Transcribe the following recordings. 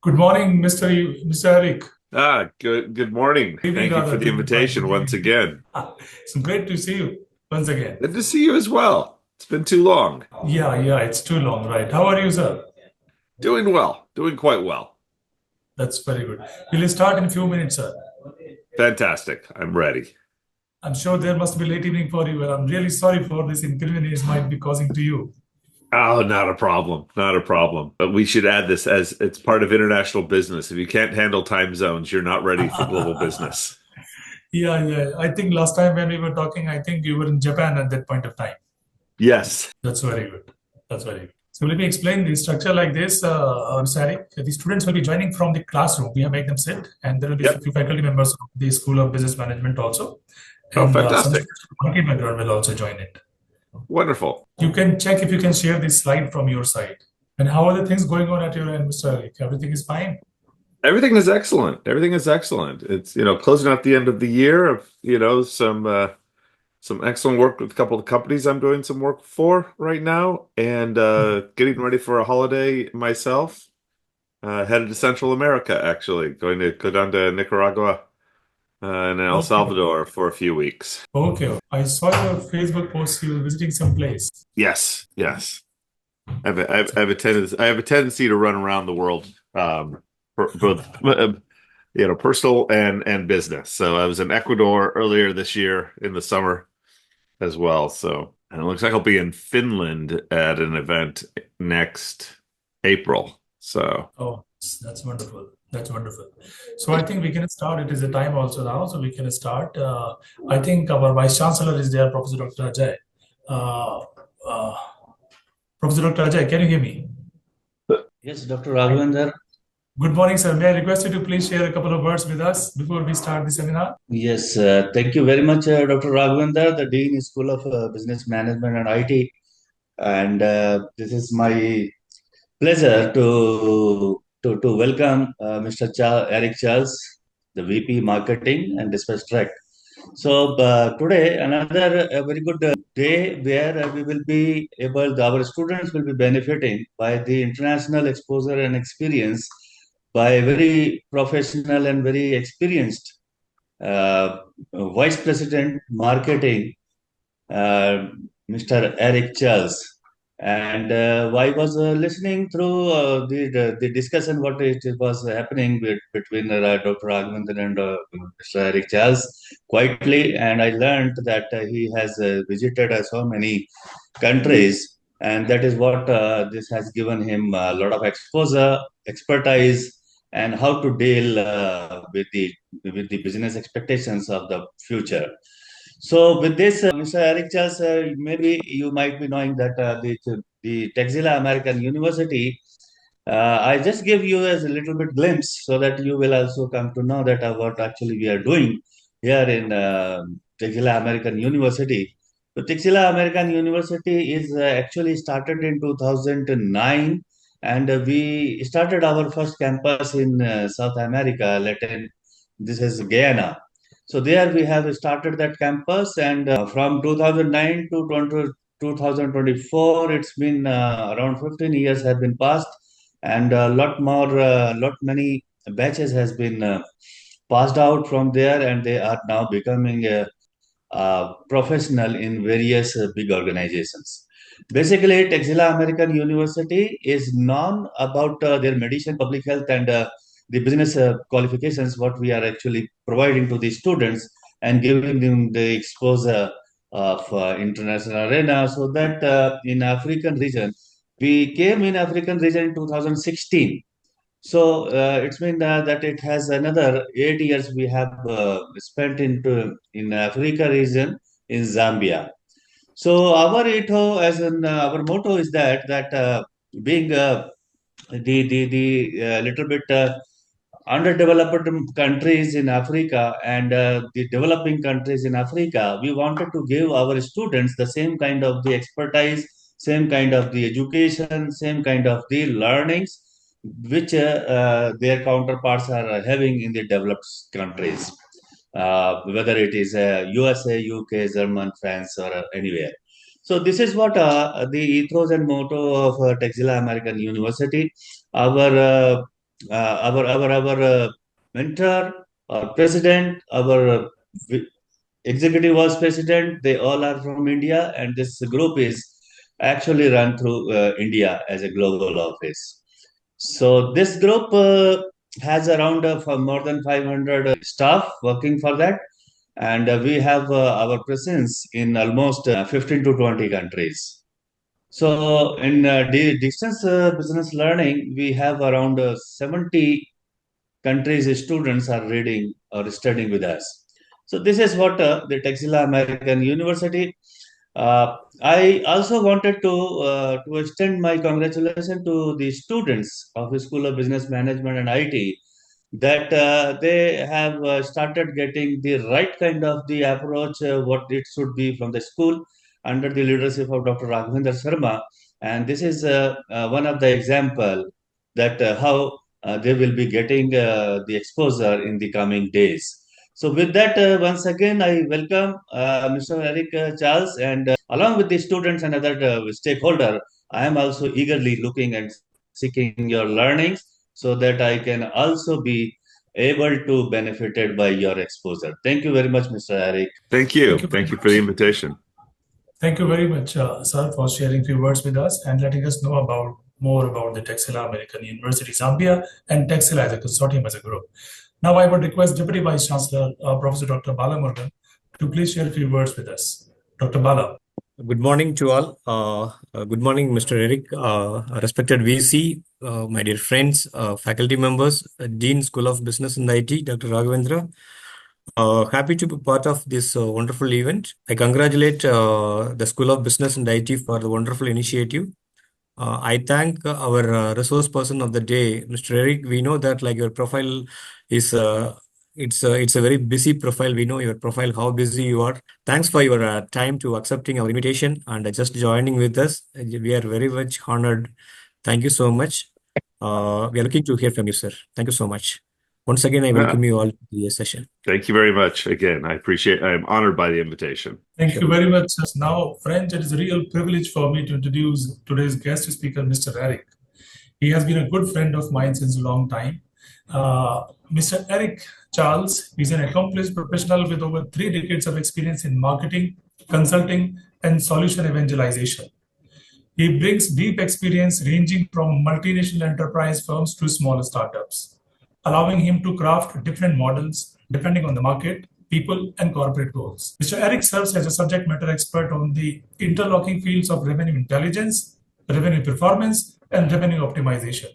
Good morning, Mr. Erik. Good morning. Good evening, Thank you for rather. the invitation Good once evening. again. It's great to see you once again. Good to see you as well. It's been too long. Yeah, it's too long, right? How are you, sir? Doing well, doing quite well. That's very good. We'll start in a few minutes, sir. Fantastic. I'm ready. I'm sure there must be late evening for you, and I'm really sorry for this inconvenience might be causing to you. Oh, not a problem. Not a problem. But we should add this as it's part of international business. If you can't handle time zones, you're not ready for global business. Yeah. I think last time when we were talking, I think you were in Japan at that point of time. Yes. That's very good. That's very good. So let me explain the structure like this, Sari. The students will be joining from the classroom. We have made them sit, and there will be a Yep. few faculty members of the School of Business Management also, Oh, and some fantastic. students from marketing background will also join it. Wonderful. You can check if you can share this slide from your side. And how are the things going on at your end, Mr. Alik? Everything is fine? Everything is excellent. Everything is excellent. It's, closing out the end of the year of, some excellent work with a couple of companies I'm doing some work for right now, and getting ready for a holiday myself. Headed to Central America, actually, going to go down to Nicaragua and El Okay. Salvador for a few weeks. Okay. I saw your Facebook post. You were visiting some place. Yes, yes. I have a tendency to run around the world, for both personal and business. So I was in Ecuador earlier this year in the summer as well. So, and it looks like I'll be in Finland at an event next April. So, Oh, that's wonderful. That's wonderful. So I think we can start. It is a time also now, so we can start. I think our Vice Chancellor is there, Professor Dr. Ajay. Uh, uh, Professor Dr. Ajay, can you hear me? Yes, Dr. Raghavendra. Good morning, sir. May I request you to please share a couple of words with us before we start the seminar? Yes, thank you very much, Dr. Raghavendra, the Dean School of Business Management and IT. And this is my pleasure to welcome Mr. Erik Charles, the VP Marketing and DispatchTrack. So today, another very good day where we will be able, our students will be benefiting by the international exposure and experience by a very professional and very experienced uh, Vice President Marketing, uh, Mr. Erik Charles. And I was listening through the discussion what it was happening between Dr. Raghavendran and Mr. Erik Charles quietly, and I learned that he has visited so many countries, and that is what this has given him a lot of exposure, expertise, and how to deal with the business expectations of the future. So with this, Mr. Eric Charles, maybe you might be knowing that the Texila American University, I just give you as a little bit glimpse so that you will also come to know that what actually we are doing here in Texila American University. So Texila American University is actually started in 2009, and we started our first campus in South America, Latin. This is Guyana. So there we have started that campus, and from 2009 to 2024, it's been around 15 years have been passed, and a lot many batches has been passed out from there, and they are now becoming professional in various big organizations. Basically, Texila American University is known about their medicine, public health, and the business qualifications, what we are actually providing to the students and giving them the exposure of international arena so that in African region, we came in African region in 2016. So it's mean that it has another 8 years we have spent in Africa region in Zambia. So our ethos, as in our motto, is that being the little bit underdeveloped countries in Africa and the developing countries in Africa, we wanted to give our students the same kind of the expertise, same kind of the education, same kind of the learnings, which their counterparts are having in the developed countries, whether it is USA, UK, German, France, or anywhere. So this is what the ethos and motto of Texila American University. Our our mentor, our president, our executive vice president, they all are from India, and this group is actually run through India as a global office. So this group has around for more than 500 staff working for that, and we have our presence in almost 15 to 20 countries. So in distance business learning, we have around 70 countries students are reading or studying with us. So this is what the Texila American University. I also wanted to extend my congratulations to the students of the School of Business Management and IT that they have started getting the right kind of the approach what it should be from the school under the leadership of Dr. Raghavendra Sharma, and this is one of the example that how they will be getting the exposure in the coming days. So with that, once again, I welcome Mr. Erik Charles, and along with the students and other stakeholder, I am also eagerly looking and seeking your learnings so that I can also be able to benefited by your exposure. Thank you very much, Mr. Erik. Thank you. Thank you very Thank you for the much. invitation. Thank you very much, sir, for sharing few words with us and letting us know about more about the Texila American University Zambia and Texila as a consortium as a group. Now, I would request Deputy Vice Chancellor, Professor Dr. Bala Murugan, to please share a few words with us. Dr. Bala. Good morning to all. Good morning, Mr. Erik, respected VC, my dear friends, faculty members, Dean School of Business and IT, Dr. Raghavendra. Happy to be part of this wonderful event. I congratulate the School of Business and IT for the wonderful initiative. I thank our resource person of the day, Mr. Erik. We know that like your profile is it's a very busy profile. We know your profile, how busy you are. Thanks for your time to accepting our invitation and just joining with us. We are very much honored. Thank you so much. We are looking to hear from you, sir. Thank you so much. Once again, I welcome you all to the session. Thank you very much. Again, I am honored by the invitation. Thank you very much. Now, friends, it is a real privilege for me to introduce today's guest speaker, Mr. Erik. He has been a good friend of mine since a long time. Mr. Erik Charles is an accomplished professional with over 3 decades of experience in marketing, consulting, and solution evangelization. He brings deep experience ranging from multinational enterprise firms to small startups, allowing him to craft different models depending on the market, people, and corporate goals. Mr. Erik serves as a subject matter expert on the interlocking fields of revenue intelligence, revenue performance, and revenue optimization.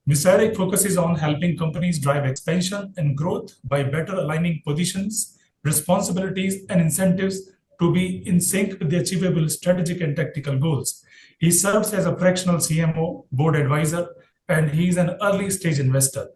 Mr. Erik focuses on helping companies drive expansion and growth by better aligning positions, responsibilities, and incentives to be in sync with the achievable strategic and tactical goals. He serves as a fractional CMO, board advisor, and he is an early stage investor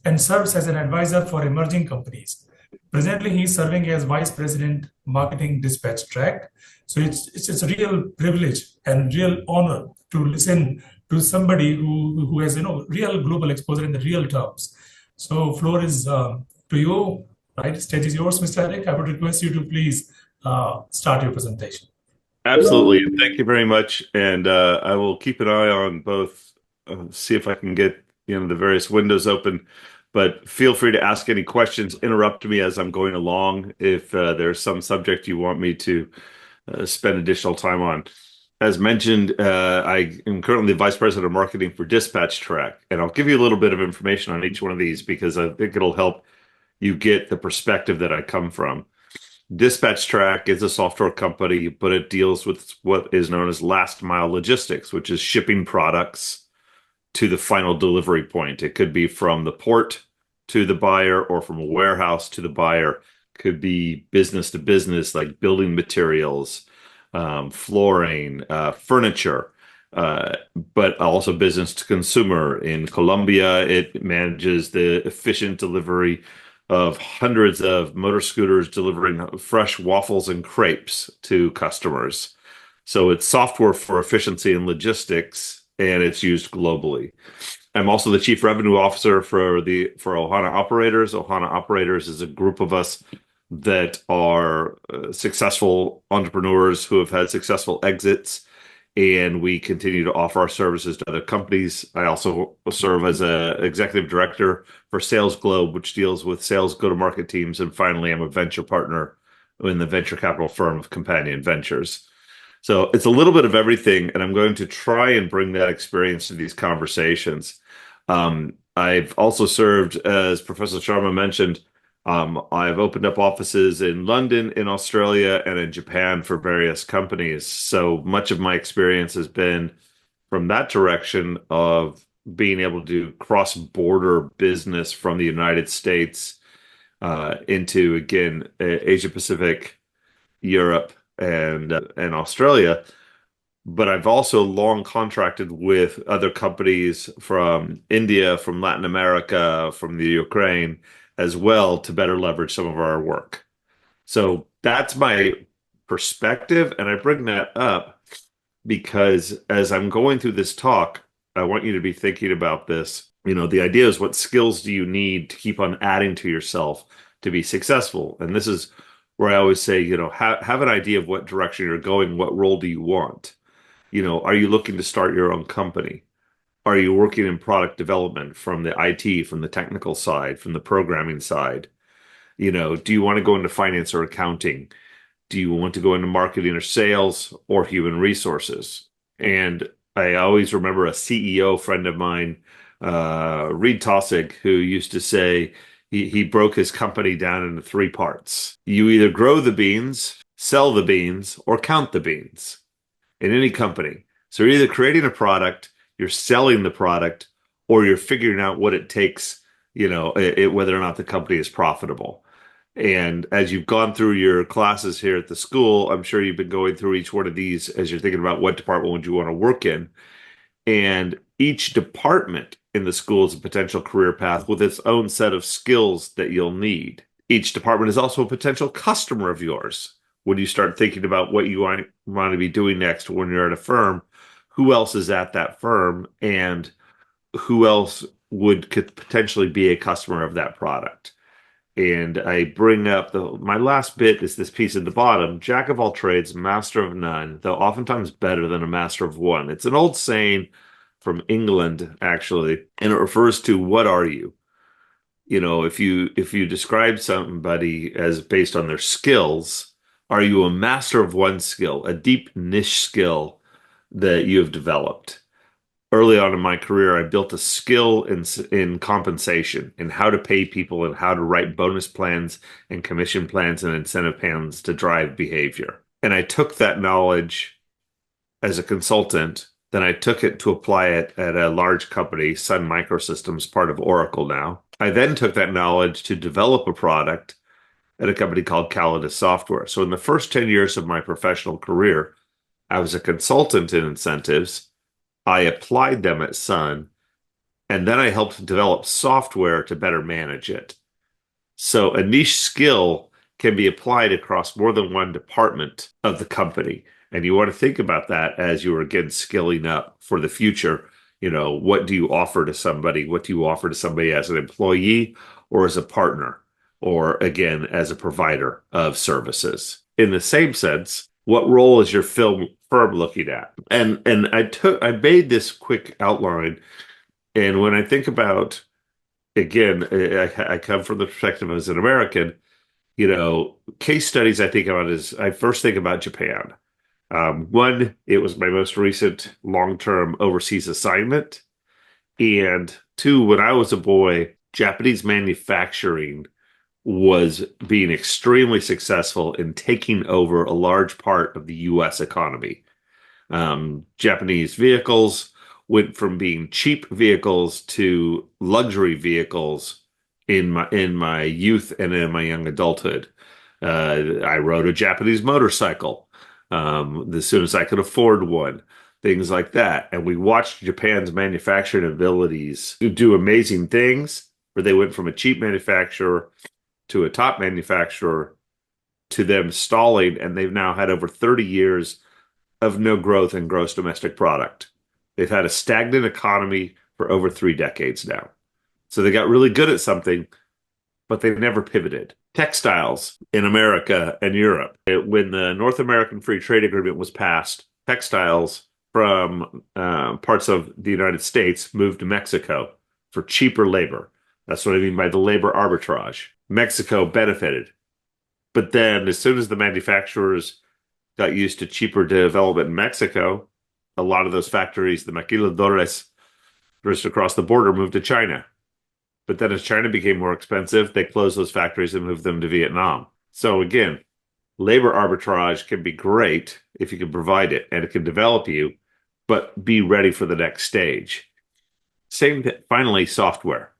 and serves as an advisor for emerging companies. Presently, he is serving as Vice President, Marketing DispatchTrack. So it's a real privilege and real honor to listen to somebody who has real global exposure in the real terms. So floor is to you, right? Stage is yours, Mr. Erik. I would request you to please start your presentation. Absolutely. Thank you very much. And I will keep an eye on both, see if I can get the various windows open. But feel free to ask any questions, interrupt me as I'm going along if there's some subject you want me to spend additional time on. As mentioned, I am currently the Vice President of Marketing for DispatchTrack, and I'll give you a little bit of information on each one of these because I think it'll help you get the perspective that I come from. DispatchTrack is a software company, but it deals with what is known as last mile logistics, which is shipping products to the final delivery point. It could be from the port to the buyer or from a warehouse to the buyer. It could be business to business, like building materials, flooring, furniture, but also business to consumer. In Colombia, it manages the efficient delivery of hundreds of motor scooters delivering fresh waffles and crepes to customers. So it's software for efficiency and logistics, and it's used globally. I'm also the Chief Revenue Officer for Ohana Operators. Ohana Operators is a group of us that are successful entrepreneurs who have had successful exits and we continue to offer our services to other companies. I also serve as an executive director for Sales Globe, which deals with sales go-to-market teams. And finally, I'm a venture partner in the venture capital firm of Companion Ventures. So it's a little bit of everything, and I'm going to try and bring that experience to these conversations. I've also served, as Professor Sharma mentioned, I've opened up offices in London, in Australia, and in Japan for various companies. So much of my experience has been from that direction of being able to do cross-border business from the United States into, again, Asia Pacific, Europe, and Australia. But I've also long contracted with other companies from India, from Latin America, from the Ukraine as well to better leverage some of our work. So that's my perspective. And I bring that up because as I'm going through this talk, I want you to be thinking about this. You know, the idea is, what skills do you need to keep on adding to yourself to be successful? And this is where I always say, you know, have an idea of what direction you're going. What role do you want? You know, are you looking to start your own company? Are you working in product development from the IT, from the technical side, from the programming side? You know, do you want to go into finance or accounting? Do you want to go into marketing or sales or human resources? And I always remember a CEO friend of mine, Reed Tossig, who used to say he broke his company down into three parts. You either grow the beans, sell the beans, or count the beans in any company. So you're either creating a product, you're selling the product, or you're figuring out what it takes, you know, whether or not the company is profitable. And as you've gone through your classes here at the school, I'm sure you've been going through each one of these as you're thinking about what department would you want to work in. And each department in the school is a potential career path with its own set of skills that you'll need. Each department is also a potential customer of yours. When you start thinking about what you want to be doing next when you're at a firm, who else is at that firm and who else could potentially be a customer of that product? And I bring up my last bit is this piece at the bottom: jack of all trades, master of none, though oftentimes better than a master of one. It's an old saying from England, actually, and it refers to what are you? You know, if you describe somebody as based on their skills, are you a master of one skill, a deep niche skill that you have developed? Early on in my career, I built a skill in compensation, in how to pay people and how to write bonus plans and commission plans and incentive plans to drive behavior. And I took that knowledge as a consultant, then I took it to apply it at a large company, Sun Microsystems, part of Oracle now. I then took that knowledge to develop a product at a company called Calidus Software. So in the first 10 years of my professional career, I was a consultant in incentives. I applied them at Sun, and then I helped develop software to better manage it. So a niche skill can be applied across more than one department of the company. And you want to think about that as you are, again, skilling up for the future. You know, what do you offer to somebody? What do you offer to somebody as an employee or as a partner? Or again, as a provider of services. In the same sense, what role is your firm looking at? And I made this quick outline. And when I think about, again, I come from the perspective as an American, you know, case studies I think about is, I first think about Japan. One, it was my most recent long-term overseas assignment. And two, when I was a boy, Japanese manufacturing was being extremely successful in taking over a large part of the U.S. economy. Japanese vehicles went from being cheap vehicles to luxury vehicles in my youth and in my young adulthood. I rode a Japanese motorcycle as soon as I could afford one. Things like that. And we watched Japan's manufacturing abilities do amazing things, where they went from a cheap manufacturer to a top manufacturer to them stalling, and they've now had over 30 years of no growth in gross domestic product. They've had a stagnant economy for over 3 decades now. So they got really good at something, but they've never pivoted. Textiles in America and Europe. When the North American Free Trade Agreement was passed, textiles from parts of the United States moved to Mexico for cheaper labor. That's what I mean by the labor arbitrage. Mexico benefited. But then as soon as the manufacturers got used to cheaper development in Mexico, a lot of those factories, the maquiladores just across the border, moved to China. But then as China became more expensive, they closed those factories and moved them to Vietnam. So again, labor arbitrage can be great if you can provide it and it can develop you, but be ready for the next stage. Finally, software.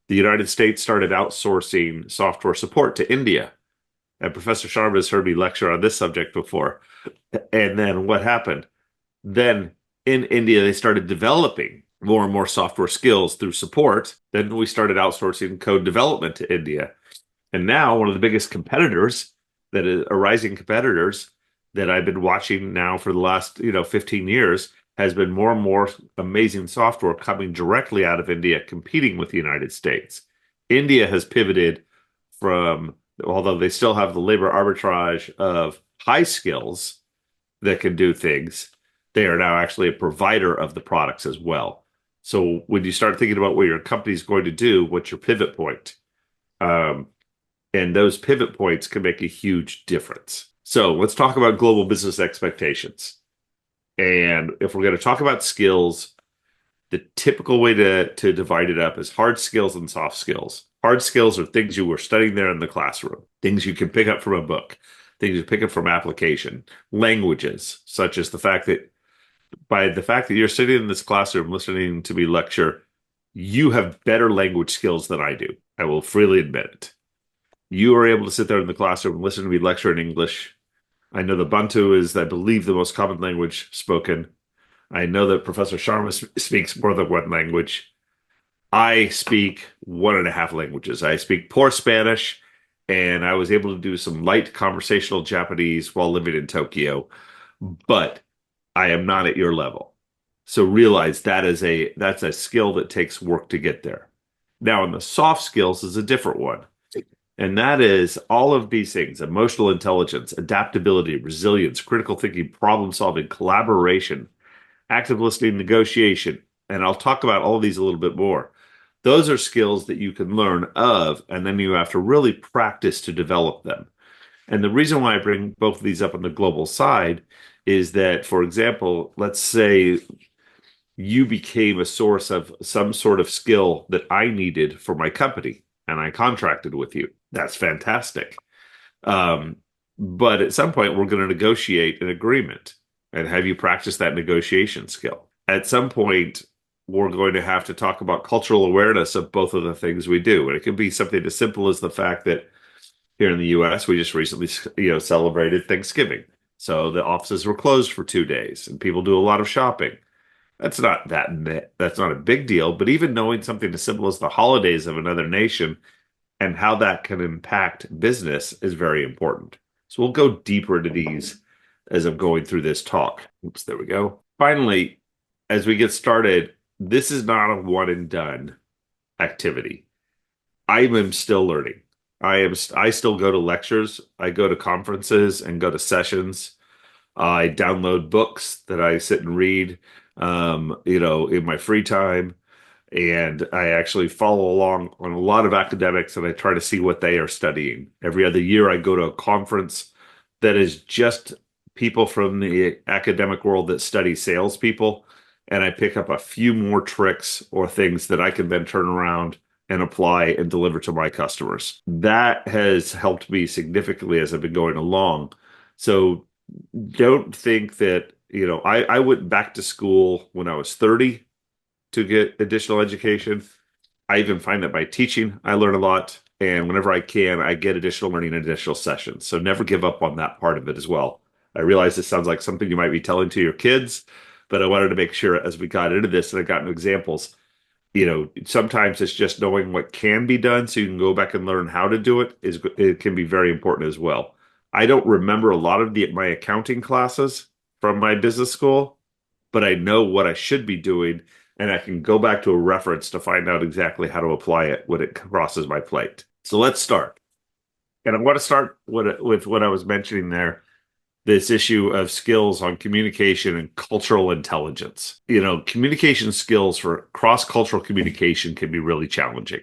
The United States started outsourcing software support to India. And Professor Sharma has heard me lecture on this subject before. And then what happened? Then in India, they started developing more and more software skills through support. Then we started outsourcing code development to India. And now one of the biggest competitors that is rising competitors that I've been watching now for the last 15 years has been more and more amazing software coming directly out of India, competing with the United States. India has pivoted from, although they still have the labor arbitrage of high skills that can do things, they are now actually a provider of the products as well. So when you start thinking about what your company is going to do, what's your pivot point? And those pivot points can make a huge difference. So let's talk about global business expectations. And if we're going to talk about skills, the typical way to divide it up is hard skills and soft skills. Hard skills are things you were studying there in the classroom, things you can pick up from a book, things you pick up from application, languages, such as the fact that you're sitting in this classroom listening to me lecture, you have better language skills than I do. I will freely admit it. You are able to sit there in the classroom and listen to me lecture in English. I know the Bantu is, I believe, the most common language spoken. I know that Professor Sharma speaks more than one language. I speak 1.5 languages. I speak poor Spanish, and I was able to do some light conversational Japanese while living in Tokyo, but I am not at your level. So realize that's a skill that takes work to get there. Now, in the soft skills is a different one. And that is all of these things: emotional intelligence, adaptability, resilience, critical thinking, problem solving, collaboration, active listening, negotiation. And I'll talk about all of these a little bit more. Those are skills that you can learn of, and then you have to really practice to develop them. And the reason why I bring both of these up on the global side is that, for example, let's say you became a source of some sort of skill that I needed for my company, and I contracted with you. That's fantastic. But at some point, we're going to negotiate an agreement and have you practice that negotiation skill. At some point, we're going to have to talk about cultural awareness of both of the things we do. And it can be something as simple as the fact that here in the US, we just recently, celebrated Thanksgiving. So the offices were closed for 2 days and people do a lot of shopping. That's not a big deal, but even knowing something as simple as the holidays of another nation and how that can impact business is very important. So we'll go deeper into these as I'm going through this talk. Oops, there we go. Finally, as we get started, this is not a one and done activity. I am still learning. I still go to lectures. I go to conferences and go to sessions. I download books that I sit and read, in my free time. And I actually follow along on a lot of academics and I try to see what they are studying. Every other year, I go to a conference that is just people from the academic world that study salespeople. And I pick up a few more tricks or things that I can then turn around and apply and deliver to my customers. That has helped me significantly as I've been going along. So don't think that, I went back to school when I was 30 to get additional education. I even find that by teaching, I learn a lot. And whenever I can, I get additional learning and additional sessions. So never give up on that part of it as well. I realize this sounds like something you might be telling to your kids, but I wanted to make sure as we got into this and I got into examples, sometimes it's just knowing what can be done so you can go back and learn how to do it. It can be very important as well. I don't remember a lot of my accounting classes from my business school, but I know what I should be doing, and I can go back to a reference to find out exactly how to apply it when it crosses my plate. So let's start. And I want to start with what I was mentioning there. this issue of skills on communication and cultural intelligence. Communication skills for cross-cultural communication can be really challenging.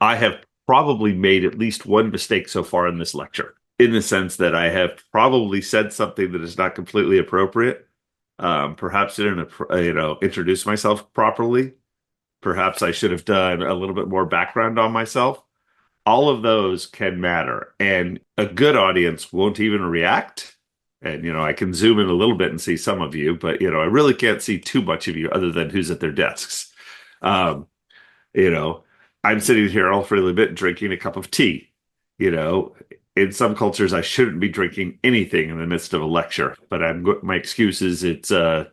I have probably made at least one mistake so far in this lecture, in the sense that I have probably said something that is not completely appropriate. Perhaps didn't, introduce myself properly. Perhaps I should have done a little bit more background on myself. All of those can matter, and a good audience won't even react. And, I can zoom in a little bit and see some of you, but, I really can't see too much of you other than who's at their desks. Um, I'm sitting here all freely bit drinking a cup of tea. In some cultures, I shouldn't be drinking anything in the midst of a lecture, but my excuse is it's, a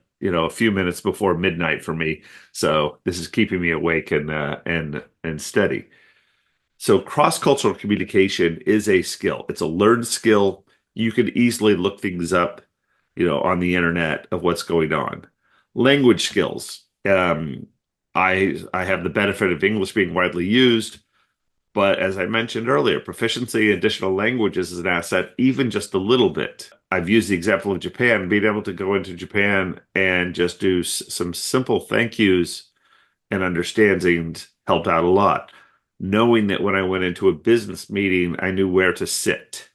few minutes before midnight for me. So this is keeping me awake and steady. So cross-cultural communication is a skill. It's a learned skill. You can easily look things up, on the internet of what's going on. Language skills. I have the benefit of English being widely used, but as I mentioned earlier, proficiency in additional languages is an asset, even just a little bit. I've used the example of Japan, being able to go into Japan and just do some simple thank yous and understandings helped out a lot. Knowing that when I went into a business meeting, I knew where to sit.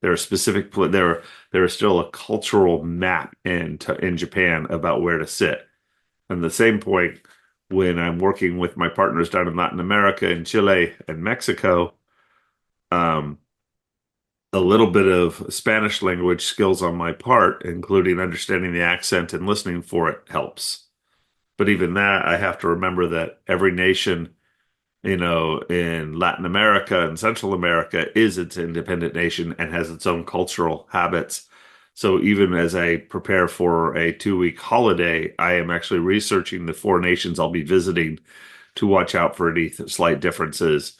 There is still a cultural map in Japan about where to sit. And the same point, when I'm working with my partners down in Latin America, in Chile and Mexico, a little bit of Spanish language skills on my part, including understanding the accent and listening for it, helps. But even that, I have to remember that every nation, in Latin America and Central America is its independent nation and has its own cultural habits. So even as I prepare for a 2-week holiday, I am actually researching the 4 nations I'll be visiting to watch out for any slight differences,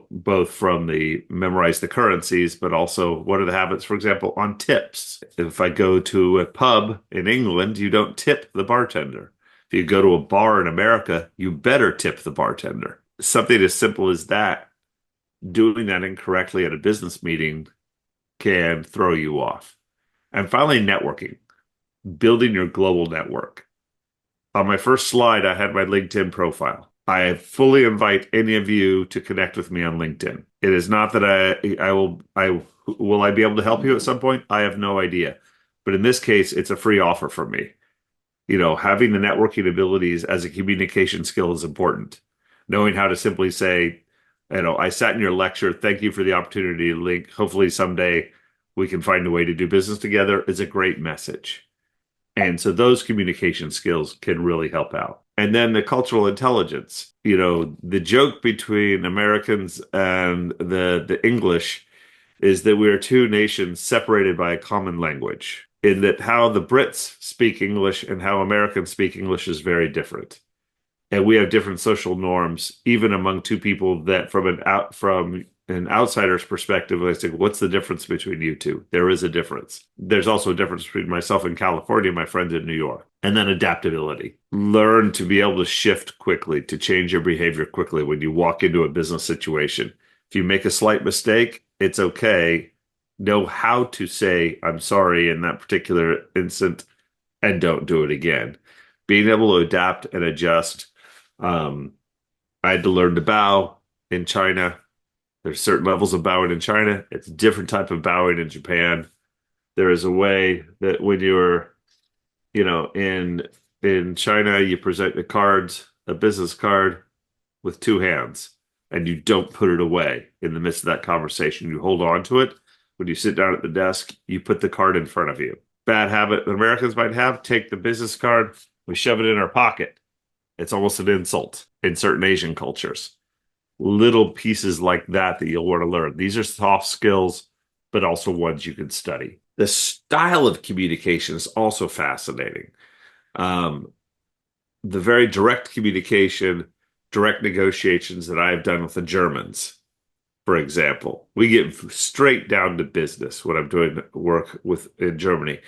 both from memorize the currencies, but also what are the habits, for example, on tips. If I go to a pub in England, you don't tip the bartender. If you go to a bar in America, you better tip the bartender. Something as simple as that, doing that incorrectly at a business meeting can throw you off. And finally, networking, building your global network. On my first slide, I had my LinkedIn profile. I fully invite any of you to connect with me on LinkedIn. It is not that will I be able to help you at some point? I have no idea. But in this case, it's a free offer for me. Having the networking abilities as a communication skill is important. Knowing how to simply say, I sat in your lecture. Thank you for the opportunity to link. Hopefully someday we can find a way to do business together is a great message. And so those communication skills can really help out. And then the cultural intelligence, the joke between Americans and the English is that we are 2 nations separated by a common language, in that how the Brits speak English and how Americans speak English is very different. And we have different social norms, even among 2 people that from an outsider's perspective, I say, what's the difference between you 2? There is a difference. There's also a difference between myself in California and my friends in New York. And then adaptability. Learn to be able to shift quickly, to change your behavior quickly when you walk into a business situation. If you make a slight mistake, it's okay. Know how to say, I'm sorry in that particular instant, and don't do it again. Being able to adapt and adjust. I had to learn to bow in China. There's certain levels of bowing in China. It's a different type of bowing in Japan. There is a way that when you're, in China, you present a business card with 2 hands, and you don't put it away in the midst of that conversation. You hold on to it. When you sit down at the desk, you put the card in front of you. Bad habit that Americans might have, take the business card, we shove it in our pocket. It's almost an insult in certain Asian cultures. Little pieces like that you'll want to learn. These are soft skills, but also ones you can study. The style of communication is also fascinating. The very direct communication, direct negotiations that I've done with the Germans, for example. We get straight down to business when I'm doing work in Germany.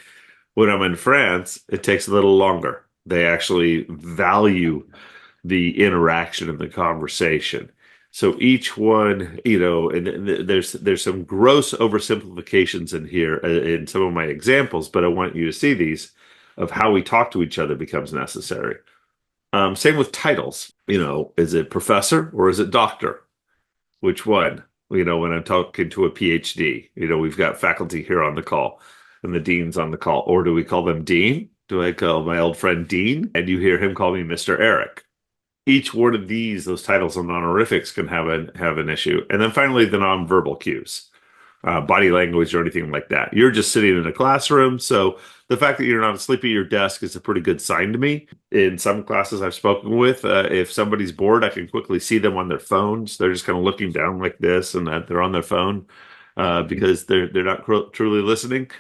When I'm in France, it takes a little longer. They actually value the interaction and the conversation. So each one, and there's some gross oversimplifications in here in some of my examples, but I want you to see these of how we talk to each other becomes necessary. Same with titles. Is it professor or is it doctor? Which one? When I'm talking to a PhD, we've got faculty here on the call and the dean's on the call. Or do we call them dean? Do I call my old friend Dean? And you hear him call me Mr. Erik. Each one of those titles and honorifics can have an issue. And then finally, the nonverbal cues, body language or anything like that. You're just sitting in a classroom. So the fact that you're not asleep at your desk is a pretty good sign to me. In some classes I've spoken with, if somebody's bored, I can quickly see them on their phones. They're just kind of looking down like this and that they're on their phone because they're not truly listening.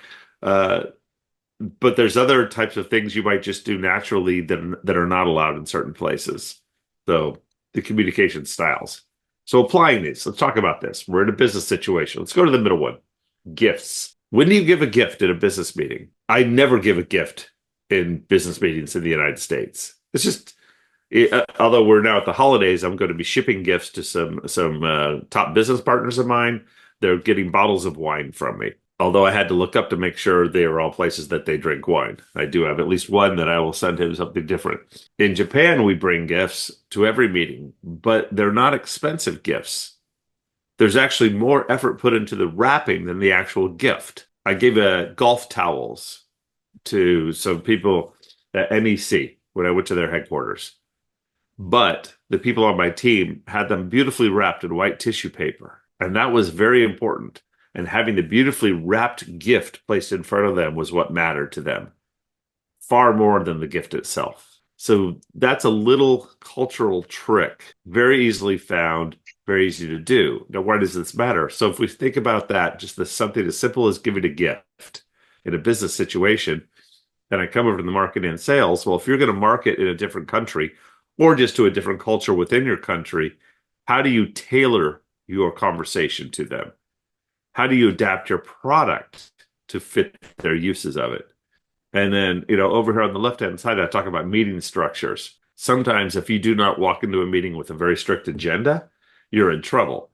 But there's other types of things you might just do naturally that are not allowed in certain places. So the communication styles. So applying these, let's talk about this. We're in a business situation. Let's go to the middle one. Gifts. When do you give a gift at a business meeting? I never give a gift in business meetings in the United States. It's just, although we're now at the holidays, I'm going to be shipping gifts to some top business partners of mine. They're getting bottles of wine from me. Although I had to look up to make sure they are all places that they drink wine. I do have at least one that I will send him something different. In Japan, we bring gifts to every meeting, but they're not expensive gifts. There's actually more effort put into the wrapping than the actual gift. I gave golf towels to some people at NEC when I went to their headquarters. But the people on my team had them beautifully wrapped in white tissue paper. And that was very important. And having the beautifully wrapped gift placed in front of them was what mattered to them, far more than the gift itself. So that's a little cultural trick, very easily found, very easy to do. Now, why does this matter? So if we think about that, just something as simple as giving a gift in a business situation, and I come over to the marketing and sales, well, if you're going to market in a different country or just to a different culture within your country, how do you tailor your conversation to them? How do you adapt your product to fit their uses of it? And then, over here on the left-hand side, I talk about meeting structures. Sometimes if you do not walk into a meeting with a very strict agenda, you're in trouble.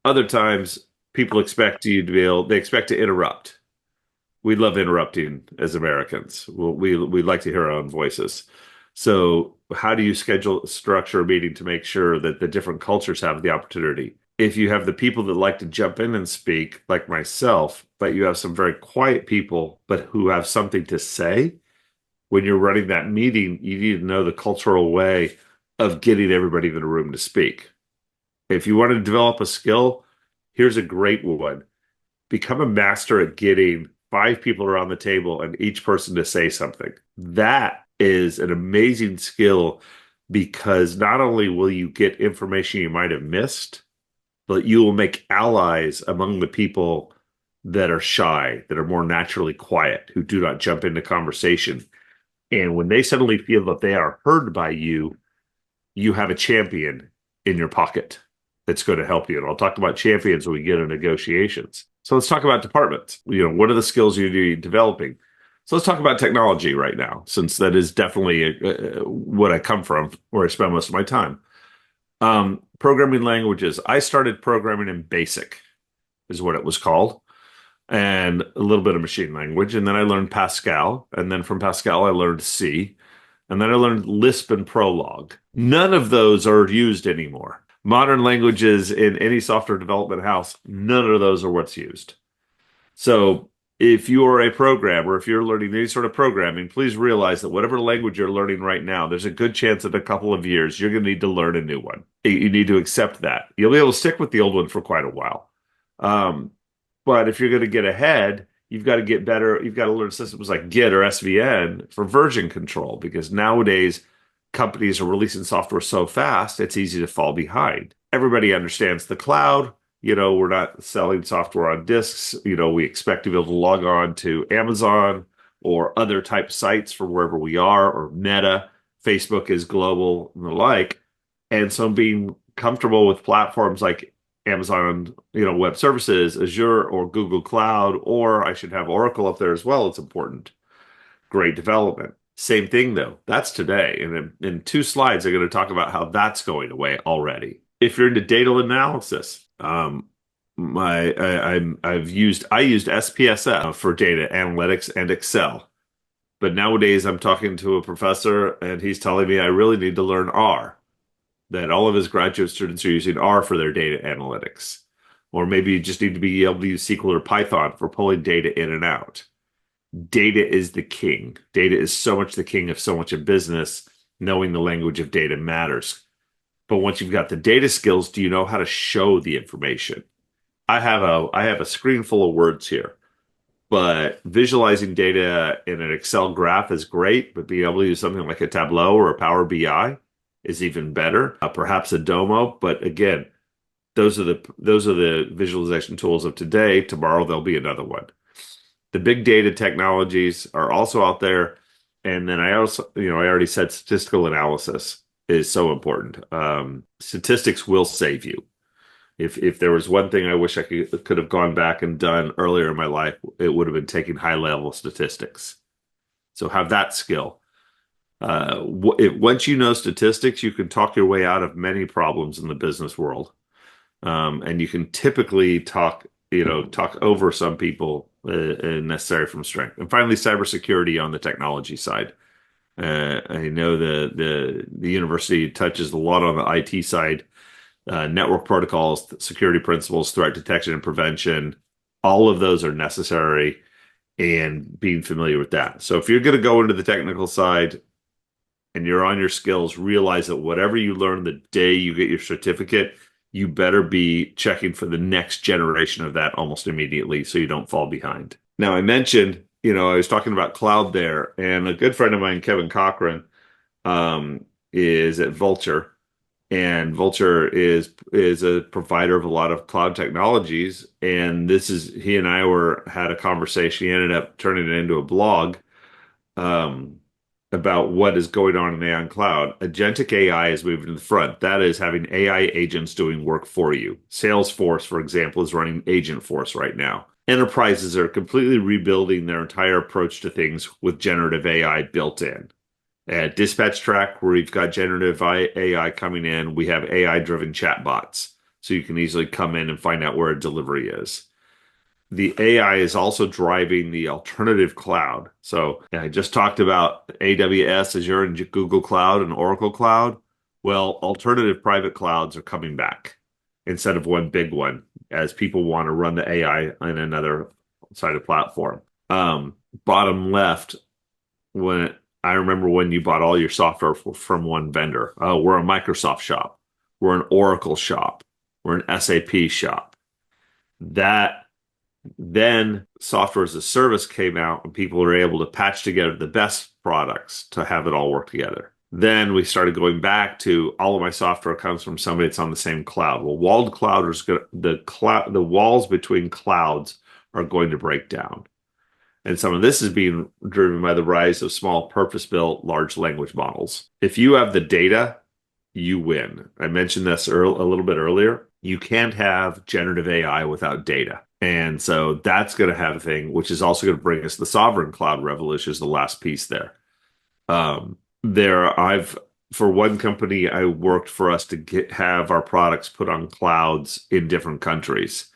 Other times, people expect you to they expect to interrupt. We love interrupting as Americans. We like to hear our own voices. So how do you structure a meeting to make sure that the different cultures have the opportunity? If you have the people that like to jump in and speak, like myself, but you have some very quiet people, but who have something to say, when you're running that meeting, you need to know the cultural way of getting everybody in the room to speak. If you want to develop a skill, here's a great one. Become a master at getting 5 people around the table and each person to say something. That is an amazing skill because not only will you get information you might have missed, but you will make allies among the people that are shy, that are more naturally quiet, who do not jump into conversation. And when they suddenly feel that they are heard by you, you have a champion in your pocket that's going to help you. And I'll talk about champions when we get into negotiations. So let's talk about departments. What are the skills you're developing? So let's talk about technology right now, since that is definitely what I come from, where I spend most of my time. Programming languages. I started programming in BASIC, is what it was called, and a little bit of machine language. And then I learned Pascal. And then from Pascal, I learned C. And then I learned Lisp and Prolog. None of those are used anymore. Modern languages in any software development house, none of those are what's used. So if you are a programmer, if you're learning any sort of programming, please realize that whatever language you're learning right now, there's a good chance that in a couple of years, you're going to need to learn a new one. You need to accept that. You'll be able to stick with the old one for quite a while. But if you're going to get ahead, you've got to get better. You've got to learn systems like Git or SVN for version control, because nowadays companies are releasing software so fast, it's easy to fall behind. Everybody understands the cloud. We're not selling software on disks. We expect to be able to log on to Amazon or other type sites for wherever we are, or Meta. Facebook is global and the like. And so being comfortable with platforms like Amazon, Web Services, Azure, or Google Cloud, or I should have Oracle up there as well. It's important. Great development. Same thing, though. That's today. And in 2 slides, I'm going to talk about how that's going away already. If you're into data analysis, I used SPSS for data analytics and Excel. But nowadays I'm talking to a professor and he's telling me I really need to learn R, that all of his graduate students are using R for their data analytics. Or maybe you just need to be able to use SQL or Python for pulling data in and out. Data is the king. Data is so much the king of so much of business. Knowing the language of data matters. But once you've got the data skills, do you know how to show the information? I have a screen full of words here, but visualizing data in an Excel graph is great, but being able to use something like a Tableau or a Power BI is even better. Perhaps a Domo, but again, those are the visualization tools of today. Tomorrow there'll be another one. The big data technologies are also out there, and then I already said statistical analysis is so important. Statistics will save you. If there was one thing I wish I could have gone back and done earlier in my life, it would have been taking high level statistics. So have that skill. Once you know statistics, you can talk your way out of many problems in the business world, and you can typically talk over some people necessary from strength. And finally, cybersecurity on the technology side. I know the university touches a lot on the IT side. Network protocols, security principles, threat detection and prevention, all of those are necessary, and being familiar with that. So if you're going to go into the technical side and you're on your skills, realize that whatever you learn the day you get your certificate, you better be checking for the next generation of that almost immediately so you don't fall behind. Now, I mentioned, I was talking about cloud there, and a good friend of mine, Kevin Cochran, is at Vulture. And Vulture is a provider of a lot of cloud technologies. And he and I had a conversation. He ended up turning it into a blog about what is going on in AI and cloud. Agentic AI is moving to the front. That is having AI agents doing work for you. Salesforce, for example, is running Agentforce right now. Enterprises are completely rebuilding their entire approach to things with generative AI built in. At DispatchTrack, where we've got generative AI coming in, we have AI-driven chatbots, so you can easily come in and find out where a delivery is. The AI is also driving the alternative cloud. So I just talked about AWS, Azure, and Google Cloud and Oracle Cloud. Well, alternative private clouds are coming back instead of one big one, as people want to run the AI on another side of platform. Bottom left, I remember when you bought all your software from one vendor. We're a Microsoft shop. We're an Oracle shop. We're an SAP shop. Then software as a service came out, and people were able to patch together the best products to have it all work together. Then we started going back to all of my software comes from somebody that's on the same cloud. Well, walled cloud is the walls between clouds are going to break down. And some of this is being driven by the rise of small purpose-built large language models. If you have the data, you win. I mentioned this a little bit earlier. You can't have generative AI without data. And so that's going to have a thing, which is also going to bring us the sovereign cloud revolution is the last piece there. For one company, I worked for us to have our products put on clouds in different countries.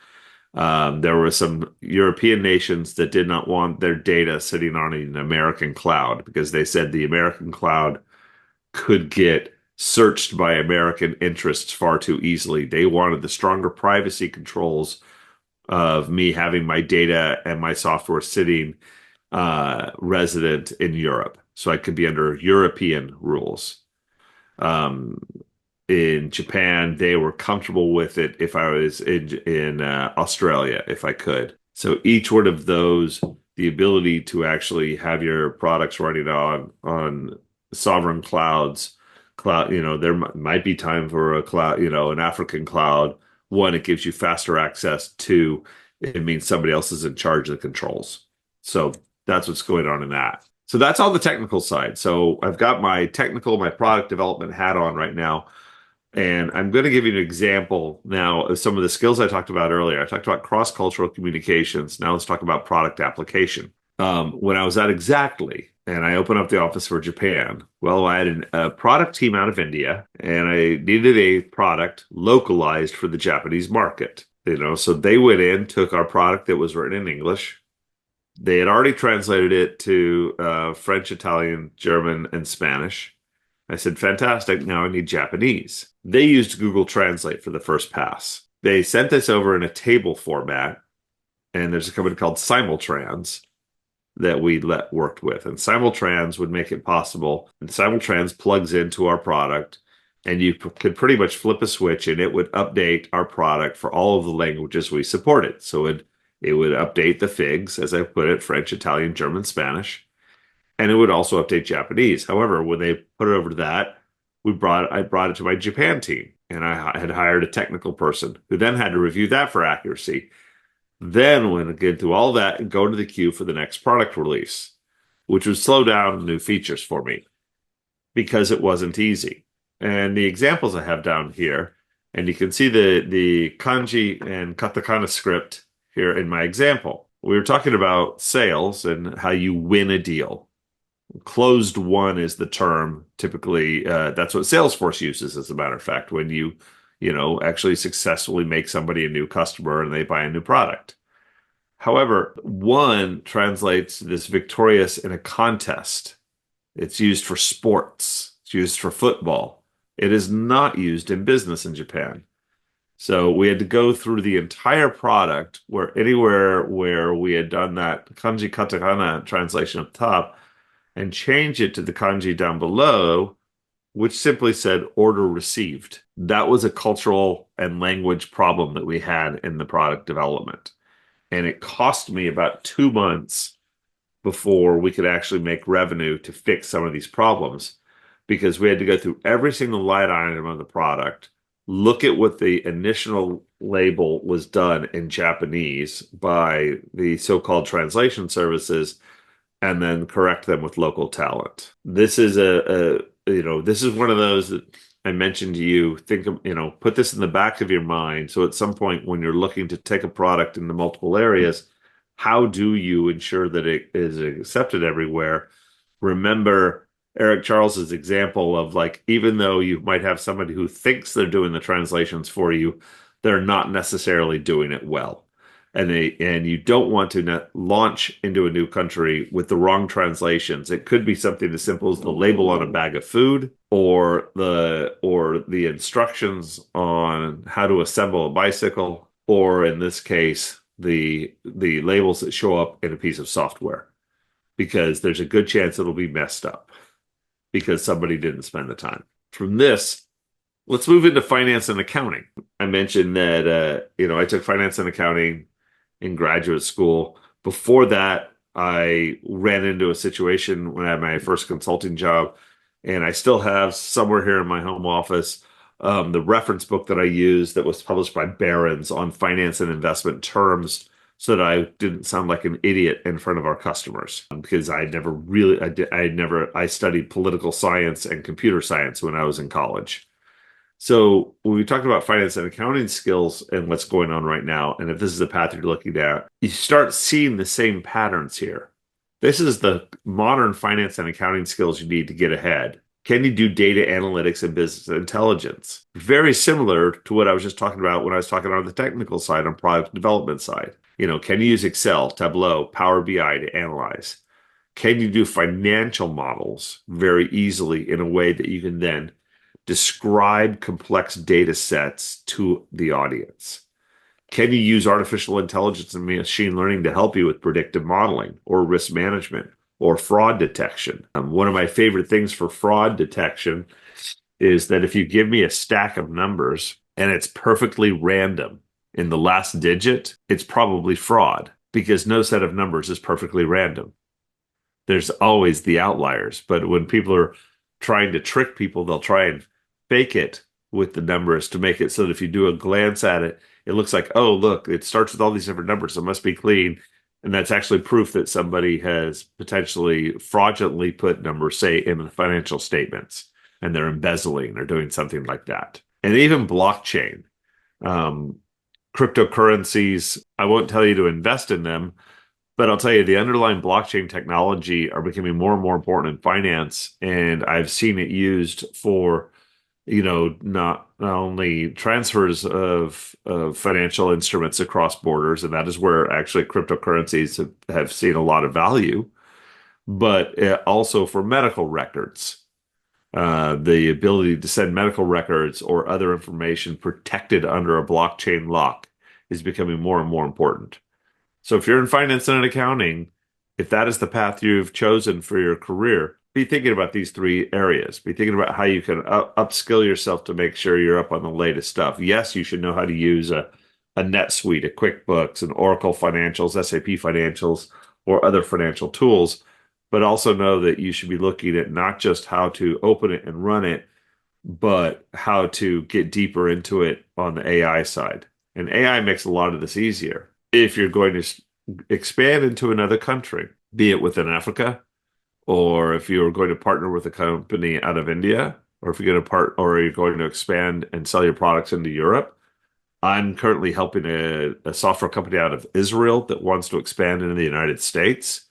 There were some European nations that did not want their data sitting on an American cloud because they said the American cloud could get searched by American interests far too easily. They wanted the stronger privacy controls of me having my data and my software sitting resident in Europe, so I could be under European rules. In Japan, they were comfortable with it if I was in Australia, if I could. So each one of those, the ability to actually have your products running on sovereign clouds, there might be time for a cloud, an African cloud. One, it gives you faster access. Two, it means somebody else is in charge of the controls. So that's what's going on in that. So that's all the technical side. So I've got my product development hat on right now. And I'm going to give you an example now of some of the skills I talked about earlier. I talked about cross-cultural communications. Now let's talk about product application. When I was at Exactly, and I opened up the office for Japan. Well, I had a product team out of India, and I needed a product localized for the Japanese market. So they went in, took our product that was written in English. They had already translated it to French, Italian, German, and Spanish. I said, fantastic, now I need Japanese. They used Google Translate for the first pass. They sent this over in a table format, and there's a company called Simultrans that we worked with. And Simultrans would make it possible. And Simultrans plugs into our product, and you could pretty much flip a switch, and it would update our product for all of the languages we supported. So it would update the FIGs, as I put it, French, Italian, German, Spanish. And it would also update Japanese. However, when they put it over to that, I brought it to my Japan team, and I had hired a technical person who then had to review that for accuracy. Then when I get through all that and go to the queue for the next product release, which would slow down new features for me because it wasn't easy. And the examples I have down here, and you can see the kanji and katakana script here in my example. We were talking about sales and how you win a deal. Closed won is the term. Typically, that's what Salesforce uses, as a matter of fact, when you actually successfully make somebody a new customer and they buy a new product. However, won translates this victorious in a contest. It's used for sports. It's used for football. It is not used in business in Japan. So we had to go through the entire product anywhere where we had done that kanji katakana translation up top and change it to the kanji down below, which simply said order received. That was a cultural and language problem that we had in the product development. And it cost me about 2 months before we could actually make revenue to fix some of these problems, because we had to go through every single line item of the product, look at what the initial label was done in Japanese by the so-called translation services, and then correct them with local talent. This is this is one of those that I mentioned to you. Think of, put this in the back of your mind. So at some point when you're looking to take a product into multiple areas, how do you ensure that it is accepted everywhere? Remember Erik Charles's example of, like, even though you might have somebody who thinks they're doing the translations for you, they're not necessarily doing it well. And you don't want to launch into a new country with the wrong translations. It could be something as simple as the label on a bag of food, or the instructions on how to assemble a bicycle, or in this case, the labels that show up in a piece of software, because there's a good chance it'll be messed up because somebody didn't spend the time. From this, let's move into finance and accounting. I mentioned that I took finance and accounting in graduate school. Before that, I ran into a situation when I had my first consulting job, and I still have somewhere here in my home office the reference book that I used that was published by Barron's on finance and investment terms, so that I didn't sound like an idiot in front of our customers, because I studied political science and computer science when I was in college. So when we talk about finance and accounting skills and what's going on right now, and if this is the path you're looking at, you start seeing the same patterns here. This is the modern finance and accounting skills you need to get ahead. Can you do data analytics and business intelligence? Very similar to what I was just talking about when I was talking on the technical side, on product development side. Can you use Excel, Tableau, Power BI to analyze? Can you do financial models very easily in a way that you can then describe complex data sets to the audience? Can you use artificial intelligence and machine learning to help you with predictive modeling or risk management or fraud detection? One of my favorite things for fraud detection is that if you give me a stack of numbers and it's perfectly random in the last digit, it's probably fraud, because no set of numbers is perfectly random. There's always the outliers, but when people are trying to trick people, they'll try and fake it with the numbers to make it so that if you do a glance at it, it looks like, oh, look, it starts with all these different numbers, so it must be clean. And that's actually proof that somebody has potentially fraudulently put numbers, say, in the financial statements, and they're embezzling or doing something like that. And even blockchain, cryptocurrencies, I won't tell you to invest in them, But I'll tell you, the underlying blockchain technology are becoming more and more important in finance, and I've seen it used for, not only transfers of financial instruments across borders, and that is where actually cryptocurrencies have seen a lot of value, but also for medical records. The ability to send medical records or other information protected under a blockchain lock is becoming more and more important. So if you're in finance and accounting, if that is the path you've chosen for your career, be thinking about these three areas. Be thinking about how you can upskill yourself to make sure you're up on the latest stuff. Yes, you should know how to use a NetSuite, a QuickBooks, an Oracle Financials, SAP Financials, or other financial tools, but also know that you should be looking at not just how to open it and run it, but how to get deeper into it on the AI side. And AI makes a lot of this easier. If you're going to expand into another country, be it within Africa, or if you're going to partner with a company out of India, or if you're going to or you're going to expand and sell your products into Europe. I'm currently helping a software company out of Israel that wants to expand into the United States.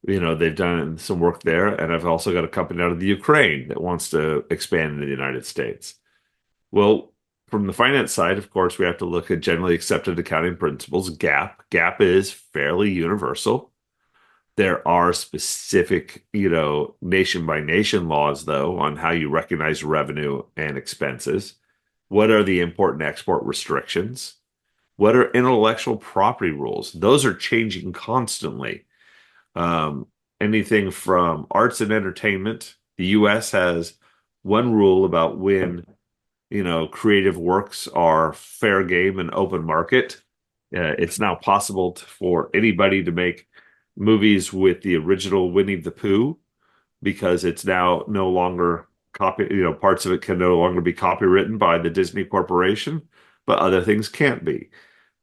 They've done some work there, and I've also got a company out of the Ukraine that wants to expand into the United States. Well, from the finance side, of course, we have to look at generally accepted accounting principles, GAAP. GAAP is fairly universal. There are specific, nation by nation laws, though, on how you recognize revenue and expenses. What are the import and export restrictions? What are intellectual property rules? Those are changing constantly. Anything from arts and entertainment. The U.S. has one rule about when creative works are fair game and open market. It's now possible for anybody to make movies with the original Winnie the Pooh, because it's now no longer parts of it can no longer be copywritten by the Disney Corporation, but other things can't be.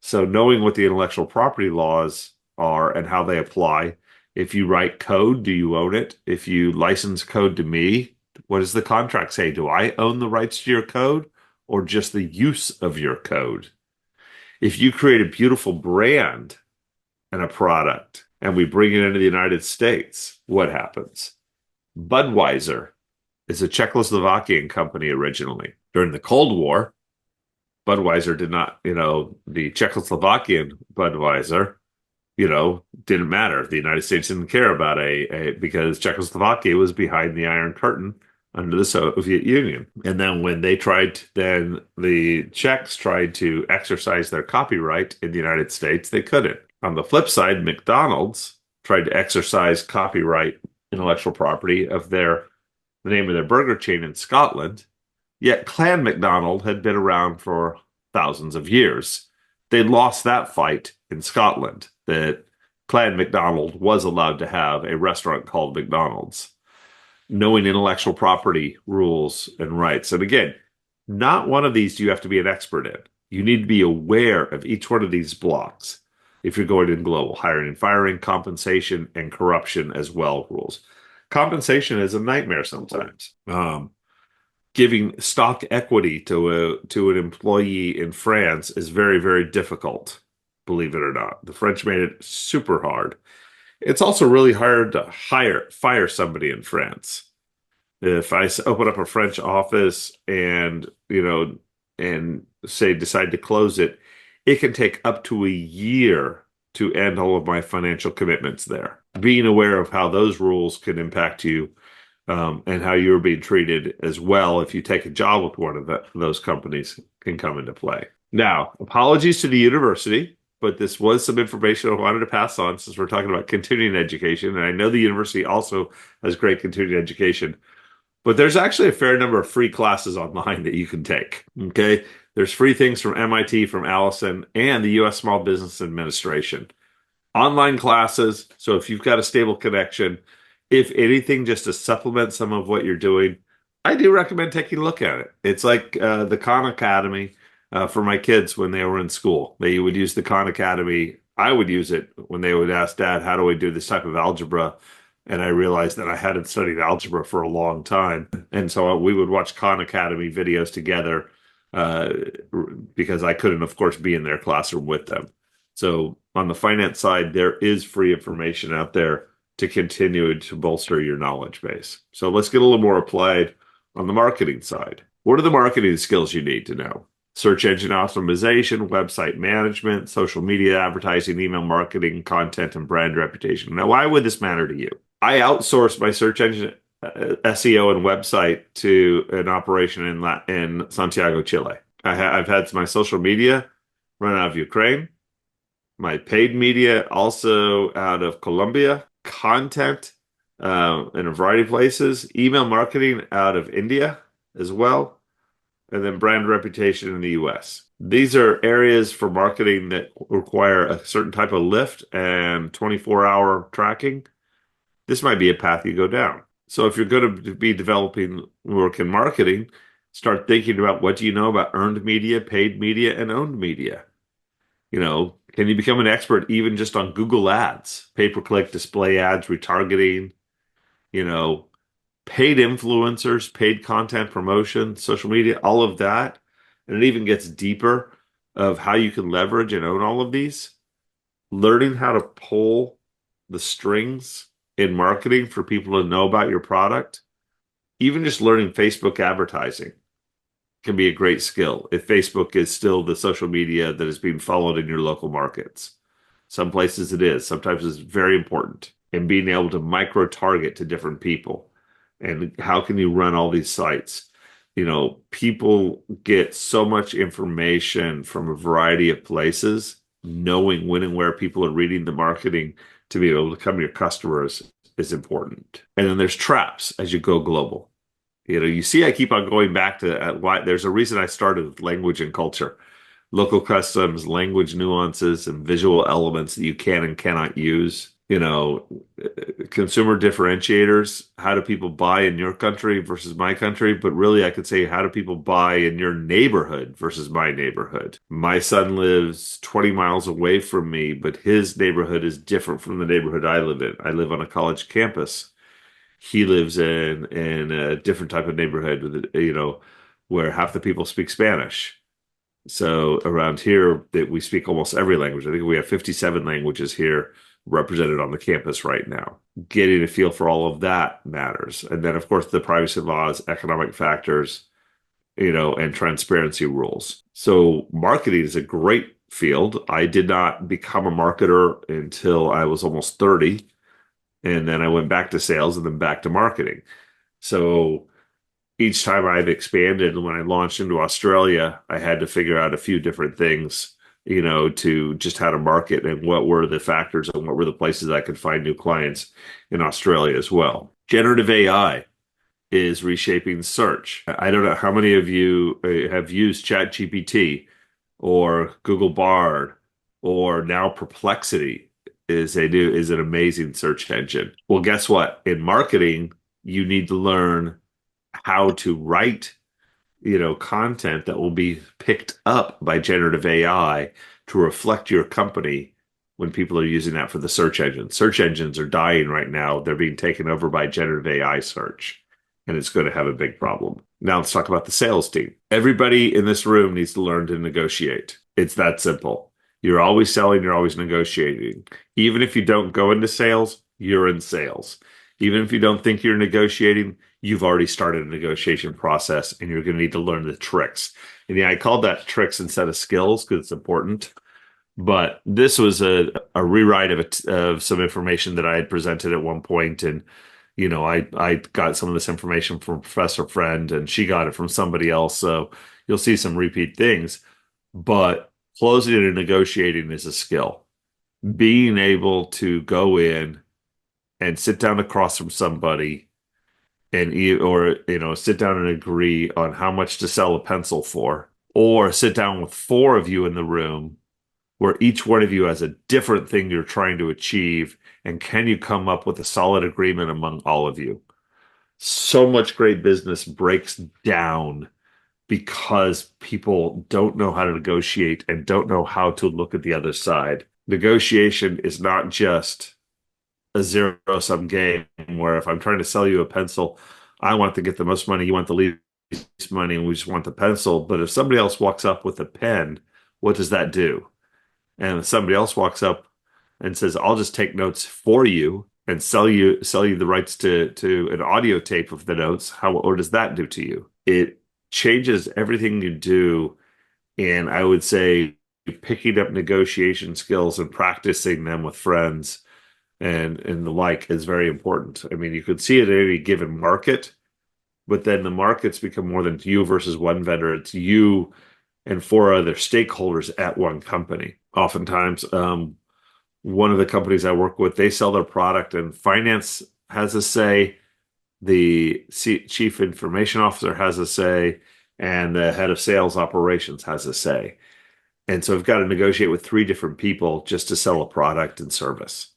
So knowing what the intellectual property laws are and how they apply. If you write code, do you own it? If you license code to me, what does the contract say? Do I own the rights to your code or just the use of your code? If you create a beautiful brand and a product and we bring it into the United States, what happens? Budweiser is a Czechoslovakian company originally. During the Cold War, Budweiser did not, the Czechoslovakian Budweiser, didn't matter. The United States didn't care about because Czechoslovakia was behind the Iron Curtain under the Soviet Union. And then when the Czechs tried to exercise their copyright in the United States, they couldn't. On the flip side, McDonald's tried to exercise copyright intellectual property of the name of their burger chain in Scotland, yet Clan MacDonald had been around for thousands of years. They lost that fight in Scotland, that Clan MacDonald was allowed to have a restaurant called McDonald's. Knowing intellectual property rules and rights. And again, not one of these do you have to be an expert in. You need to be aware of each one of these blocks if you're going in global. Hiring and firing, compensation, and corruption as well rules. Compensation is a nightmare sometimes. Giving stock equity to an employee in France is very, very difficult, believe it or not. The French made it super hard. It's also really hard to fire somebody in France. If I open up a French office and decide to close it, it can take up to a year to end all of my financial commitments there. Being aware of how those rules can impact you and how you're being treated as well if you take a job with one of those companies can come into play. Now, apologies to the university, but this was some information I wanted to pass on since we're talking about continuing education. And I know the university also has great continuing education, but there's actually a fair number of free classes online that you can take. Okay. There's free things from MIT, from Allison, and the U.S. Small Business Administration. Online classes. So if you've got a stable connection, if anything, just to supplement some of what you're doing, I do recommend taking a look at it. It's like the Khan Academy for my kids when they were in school. They would use the Khan Academy. I would use it when they would ask, Dad, how do I do this type of algebra? And I realized that I hadn't studied algebra for a long time. And so we would watch Khan Academy videos together because I couldn't, of course, be in their classroom with them. So on the finance side, there is free information out there to continue to bolster your knowledge base. So let's get a little more applied on the marketing side. What are the marketing skills you need to know? Search engine optimization, website management, social media advertising, email marketing, content, and brand reputation. Now, why would this matter to you? I outsourced my search engine SEO and website to an operation in Santiago, Chile. I've had my social media run out of Ukraine, my paid media also out of Colombia, content in a variety of places, email marketing out of India as well, and then brand reputation in the US. These are areas for marketing that require a certain type of lift and 24-hour tracking. This might be a path you go down. So if you're going to be developing work in marketing, start thinking about what do you know about earned media, paid media, and owned media. Can you become an expert even just on Google Ads, pay-per-click, display ads, retargeting, paid influencers, paid content promotion, social media, all of that. And it even gets deeper of how you can leverage and own all of these. Learning how to pull the strings in marketing for people to know about your product. Even just learning Facebook advertising can be a great skill if Facebook is still the social media that is being followed in your local markets. Some places it is. Sometimes it's very important. And being able to micro-target to different people. And how can you run all these sites? People get so much information from a variety of places. Knowing when and where people are reading the marketing to be able to become your customers is important. And then there's traps as you go global. You see, I keep on going back to why there's a reason I started with language and culture, local customs, language nuances, and visual elements that you can and cannot use. Consumer differentiators. How do people buy in your country versus my country? But really, I could say, how do people buy in your neighborhood versus my neighborhood? My son lives 20 miles away from me, but his neighborhood is different from the neighborhood I live in. I live on a college campus. He lives in a different type of neighborhood with, where half the people speak Spanish. So around here that we speak almost every language. I think we have 57 languages here represented on the campus right now. Getting a feel for all of that matters. And then of course the privacy laws, economic factors, and transparency rules. So marketing is a great field. I did not become a marketer until I was almost 30. And then I went back to sales and then back to marketing. So each time I've expanded, when I launched into Australia, I had to figure out a few different things, to just how to market and what were the factors and what were the places I could find new clients in Australia as well. Generative AI is reshaping search. I don't know how many of you have used ChatGPT or Google Bard or now Perplexity is an amazing search engine. Well, guess what? In marketing, you need to learn how to write, content that will be picked up by generative AI to reflect your company when people are using that for the search engine. Search engines are dying right now. They're being taken over by generative AI search, and it's going to have a big problem. Now let's talk about the sales team. Everybody in this room needs to learn to negotiate. It's that simple. You're always selling, you're always negotiating. Even if you don't go into sales, you're in sales. Even if you don't think you're negotiating, you've already started a negotiation process and you're going to need to learn the tricks. And yeah, I called that tricks instead of skills because it's important. But this was a rewrite of some information that I had presented at one point. And, I got some of this information from a professor friend and she got it from somebody else. So you'll see some repeat things. But closing and negotiating is a skill. Being able to go in and sit down across from somebody and sit down and agree on how much to sell a pencil for, or sit down with four of you in the room where each one of you has a different thing you're trying to achieve, and can you come up with a solid agreement among all of you? So much great business breaks down because people don't know how to negotiate and don't know how to look at the other side. Negotiation is not just a zero-sum game where if I'm trying to sell you a pencil, I want to get the most money, you want the least money, and we just want the pencil. But if somebody else walks up with a pen, what does that do? and somebody else walks up and says, I'll just take notes for you and sell you the rights to an audio tape of the notes, what does that do to you? It changes everything you do. And I would say picking up negotiation skills and practicing them with friends and the like is very important. I mean, you could see it in any given market, but then the markets become more than you versus one vendor. It's you and four other stakeholders at one company. Oftentimes, one of the companies I work with, they sell their product and finance has a say, the chief information officer has a say, and the head of sales operations has a say. And so I've got to negotiate with three different people just to sell a product and service.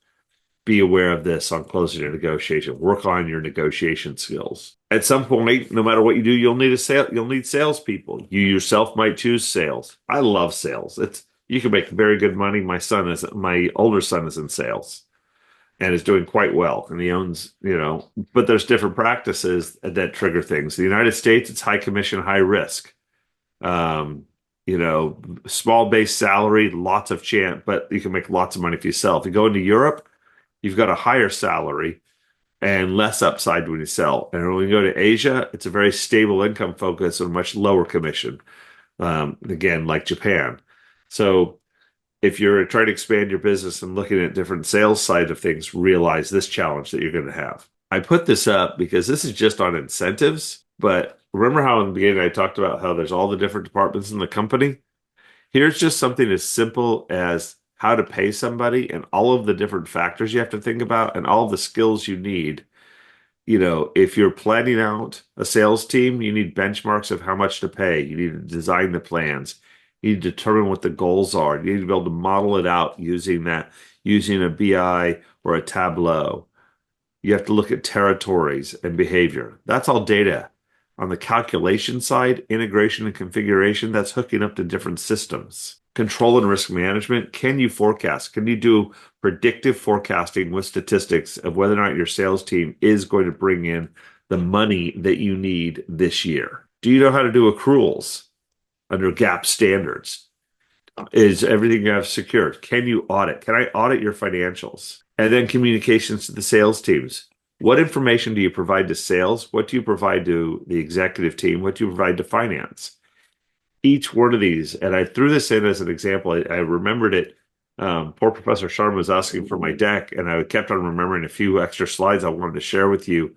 Be aware of this on closing your negotiation. Work on your negotiation skills. At some point, no matter what you do, you'll need salespeople. You yourself might choose sales. I love sales. You can make very good money. My older son is in sales and is doing quite well. And he owns, but there's different practices that trigger things. In the United States, it's high commission, high risk. Small base salary, lots of chance, but you can make lots of money if you sell. If you go into Europe, you've got a higher salary and less upside when you sell. And when you go to Asia, it's a very stable income focus and much lower commission. Again, like Japan. So if you're trying to expand your business and looking at different sales side of things, realize this challenge that you're going to have. I put this up because this is just on incentives, but remember how in the beginning I talked about how there's all the different departments in the company? Here's just something as simple as how to pay somebody and all of the different factors you have to think about and all the skills you need. If you're planning out a sales team, you need benchmarks of how much to pay. You need to design the plans. You need to determine what the goals are. You need to be able to model it out using a BI or a Tableau. You have to look at territories and behavior. That's all data. On the calculation side, integration and configuration, that's hooking up to different systems. Control and risk management. Can you forecast? Can you do predictive forecasting with statistics of whether or not your sales team is going to bring in the money that you need this year? Do you know how to do accruals under GAAP standards? Is everything you have secured? Can you audit? Can I audit your financials? And then communications to the sales teams. What information do you provide to sales? What do you provide to the executive team? What do you provide to finance? Each one of these, and I threw this in as an example. I remembered it. Poor Professor Sharma was asking for my deck, and I kept on remembering a few extra slides I wanted to share with you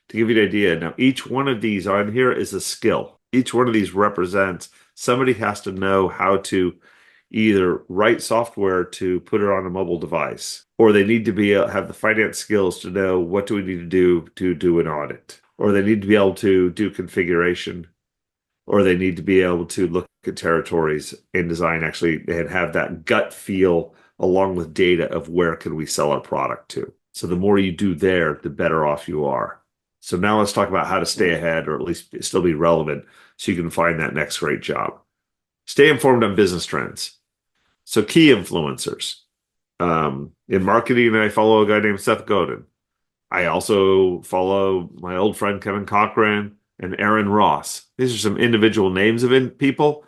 to give you an idea. Now, each one of these on here is a skill. Each one of these represents somebody has to know how to either write software to put it on a mobile device, or they need to have the finance skills to know what do we need to do an audit, or they need to be able to do configuration, or they need to be able to look at territories and design actually and have that gut feel along with data of where can we sell our product to. So the more you do there, the better off you are. So now let's talk about how to stay ahead or at least still be relevant so you can find that next great job. Stay informed on business trends. So key influencers. In marketing, I follow a guy named Seth Godin. I also follow my old friend Kevin Cochran and Aaron Ross. These are some individual names of people.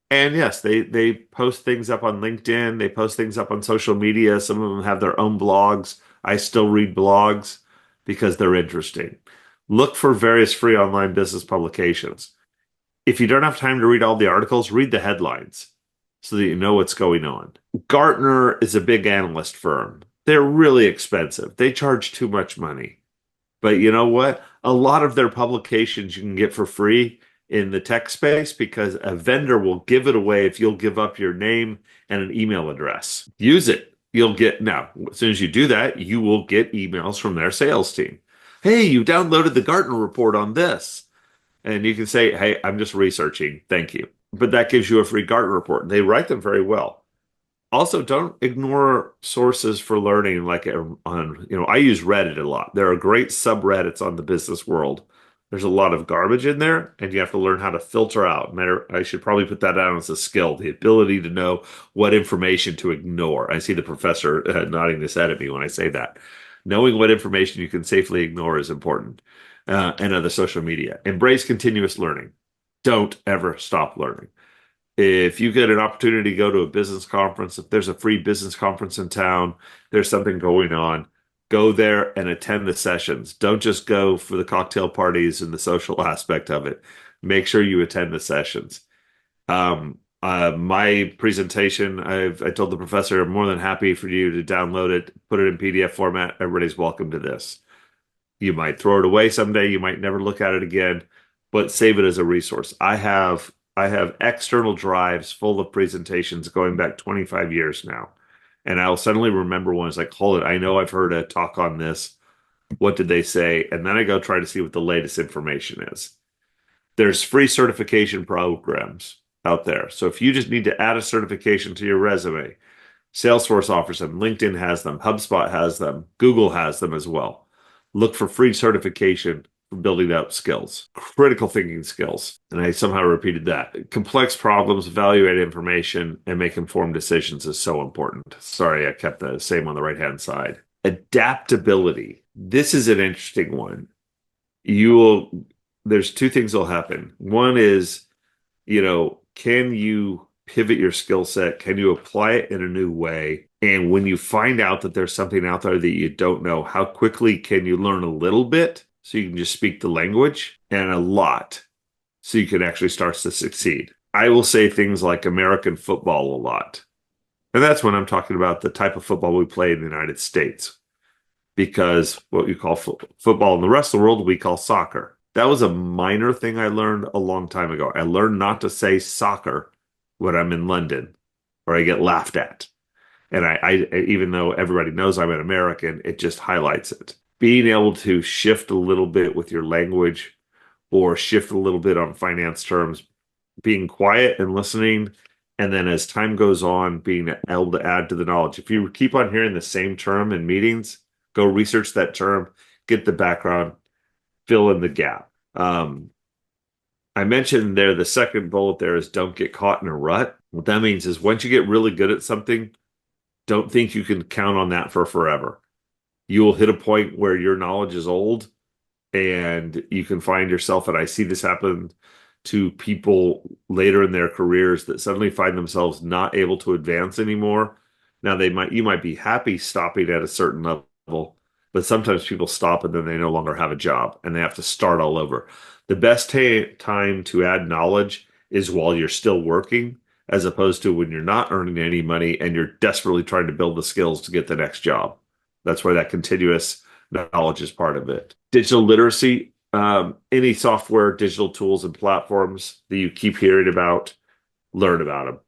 And yes, they post things up on LinkedIn. They post things up on social media. Some of them have their own blogs. I still read blogs because they're interesting. Look for various free online business publications. If you don't have time to read all the articles, read the headlines so that you know what's going on. Gartner is a big analyst firm. They're really expensive. They charge too much money. But you know what? A lot of their publications you can get for free in the tech space because a vendor will give it away if you'll give up your name and an email address. Use it. Now, as soon as you do that, you will get emails from their sales team. Hey, you downloaded the Gartner report on this. And you can say, hey, I'm just researching. Thank you. But that gives you a free Gartner report. And they write them very well. Also, don't ignore sources for learning. I use Reddit a lot. There are great subreddits on the business world. There's a lot of garbage in there, and you have to learn how to filter out. I should probably put that down as a skill, the ability to know what information to ignore. I see the professor nodding his head at me when I say that. Knowing what information you can safely ignore is important. And other social media. Embrace continuous learning. Don't ever stop learning. If you get an opportunity to go to a business conference, if there's a free business conference in town, there's something going on, go there and attend the sessions. Don't just go for the cocktail parties and the social aspect of it. Make sure you attend the sessions. My presentation, I told the professor, I'm more than happy for you to download it, put it in PDF format. Everybody's welcome to this. You might throw it away someday. You might never look at it again, but save it as a resource. I have external drives full of presentations going back 25 years now. And I'll suddenly remember one. It's like, hold it, I know I've heard a talk on this. What did they say? And then I go try to see what the latest information is. There's free certification programs out there. So if you just need to add a certification to your resume, Salesforce offers them, LinkedIn has them, HubSpot has them, Google has them as well. Look for free certification for building up skills, critical thinking skills. And I somehow repeated that. Complex problems, evaluate information, and make informed decisions is so important. Sorry, I kept the same on the right-hand side. Adaptability. This is an interesting one. There's two things that'll happen. One is, can you pivot your skill set? Can you apply it in a new way? And when you find out that there's something out there that you don't know, how quickly can you learn a little bit so you can just speak the language, and a lot so you can actually start to succeed? I will say things like American football a lot. And that's when I'm talking about the type of football we play in the United States. Because what you call football in the rest of the world, we call soccer. That was a minor thing I learned a long time ago. I learned not to say soccer when I'm in London or I get laughed at. And I even though everybody knows I'm an American, it just highlights it. Being able to shift a little bit with your language or shift a little bit on finance terms, being quiet and listening, and then as time goes on, being able to add to the knowledge. If you keep on hearing the same term in meetings, go research that term, get the background, fill in the gap. I mentioned there the second bullet there is don't get caught in a rut. What that means is once you get really good at something, don't think you can count on that for forever. You will hit a point where your knowledge is old and you can find yourself, and I see this happen to people later in their careers that suddenly find themselves not able to advance anymore. Now you might be happy stopping at a certain level, but sometimes people stop and then they no longer have a job and they have to start all over. The best time to add knowledge is while you're still working, as opposed to when you're not earning any money and you're desperately trying to build the skills to get the next job. That's why that continuous knowledge is part of it. Digital literacy, any software, digital tools, and platforms that you keep hearing about, learn about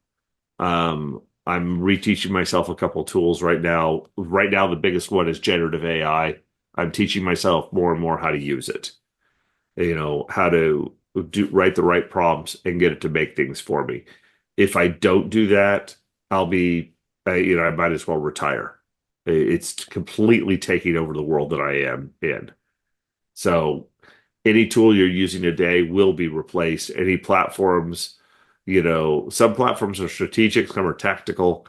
them. I'm reteaching myself a couple tools right now. Right now, the biggest one is generative AI. I'm teaching myself more and more how to use it. How to write the right prompts and get it to make things for me. If I don't do that, I might as well retire. It's completely taking over the world that I am in. So any tool you're using today will be replaced. Any platforms, some platforms are strategic, some are tactical.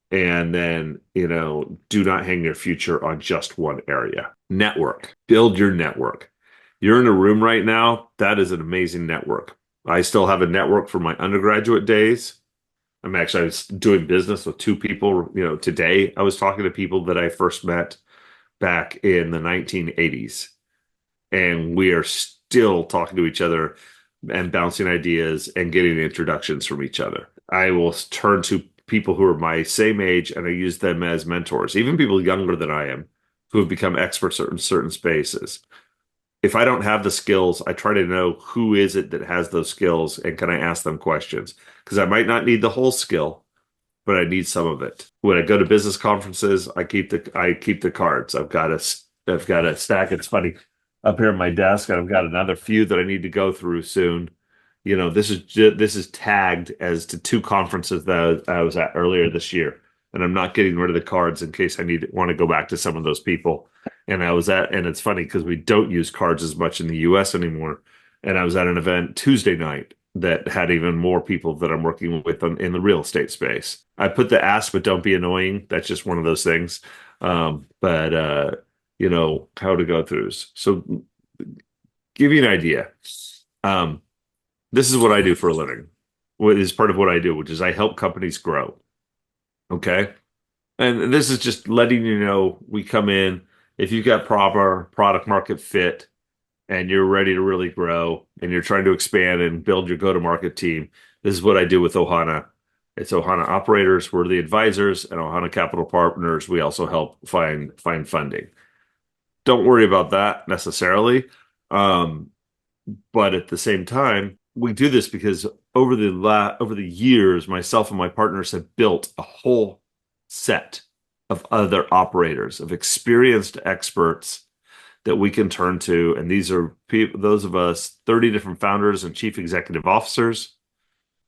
And then, do not hang your future on just one area. Network. Build your network. You're in a room right now. That is an amazing network. I still have a network from my undergraduate days. I was doing business with two people. Today I was talking to people that I first met back in the 1980s. And we are still talking to each other and bouncing ideas and getting introductions from each other. I will turn to people who are my same age and I use them as mentors, even people younger than I am who have become experts in certain spaces. If I don't have the skills, I try to know who is it that has those skills and can I ask them questions? Because I might not need the whole skill, but I need some of it. When I go to business conferences, I keep the cards. I've got a stack. It's funny. Up here at my desk, I've got another few that I need to go through soon. This is tagged as to two conferences that I was at earlier this year, and I'm not getting rid of the cards in case I want to go back to some of those people. And it's funny because we don't use cards as much in the U.S. anymore. And I was at an event Tuesday night that had even more people that I'm working with in the real estate space. I put the ask, but don't be annoying. That's just one of those things. How to go through. So give you an idea. This is what I do for a living. what is part of what I do, which is I help companies grow. Okay. And this is just letting you know we come in, if you've got proper product market fit and you're ready to really grow and you're trying to expand and build your go-to-market team, this is what I do with Ohana. It's Ohana operators, we're the advisors, and Ohana Capital Partners, we also help find funding. Don't worry about that necessarily. But at the same time, we do this because over the years, myself and my partners have built a whole set of other operators, of experienced experts that we can turn to. And these are those of us, 30 different founders and chief executive officers,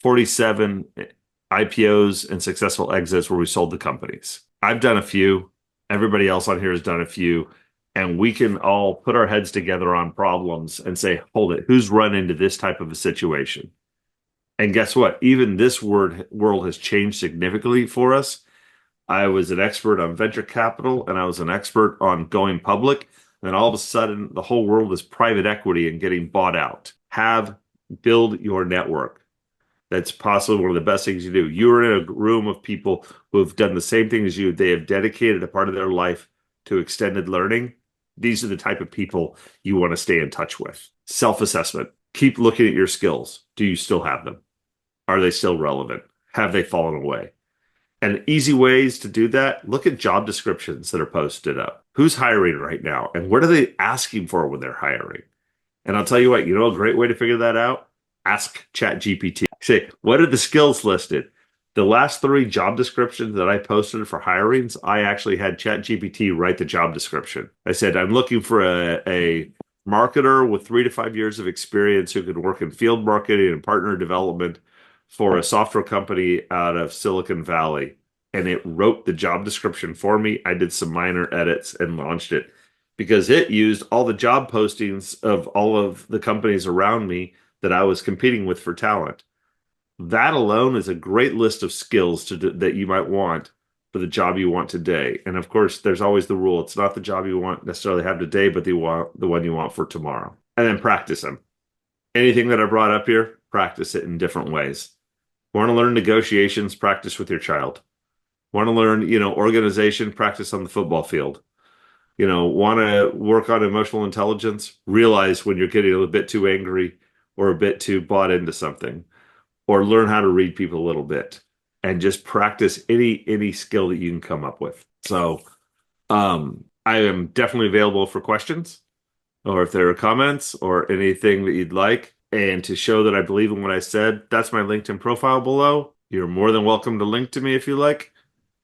47 IPOs and successful exits where we sold the companies. I've done a few. Everybody else on here has done a few. And we can all put our heads together on problems and say, hold it, who's run into this type of a situation? And guess what? Even this world has changed significantly for us. I was an expert on venture capital and I was an expert on going public. And then all of a sudden, the whole world is private equity and getting bought out. Build your network. That's possibly one of the best things you do. You're in a room of people who have done the same thing as you. They have dedicated a part of their life to extended learning. These are the type of people you want to stay in touch with. Self-assessment. Keep looking at your skills. Do you still have them? Are they still relevant? Have they fallen away? And easy ways to do that, look at job descriptions that are posted up. Who's hiring right now? And what are they asking for when they're hiring? And I'll tell you what, a great way to figure that out? Ask ChatGPT. Say, what are the skills listed? The last 3 job descriptions that I posted for hirings, I actually had ChatGPT write the job description. I said, I'm looking for a marketer with 3 to 5 years of experience who could work in field marketing and partner development for a software company out of Silicon Valley. And it wrote the job description for me. I did some minor edits and launched it because it used all the job postings of all of the companies around me that I was competing with for talent. That alone is a great list of skills that you might want for the job you want today. And of course, there's always the rule. It's not the job you want necessarily have today, but the one you want for tomorrow. And then practice them. Anything that I brought up here, practice it in different ways. Want to learn negotiations, practice with your child. Want to learn, organization, practice on the football field. Want to work on emotional intelligence, realize when you're getting a bit too angry or a bit too bought into something. Or learn how to read people a little bit and just practice any skill that you can come up with. So I am definitely available for questions or if there are comments or anything that you'd like. And to show that I believe in what I said, that's my LinkedIn profile below. You're more than welcome to link to me if you like.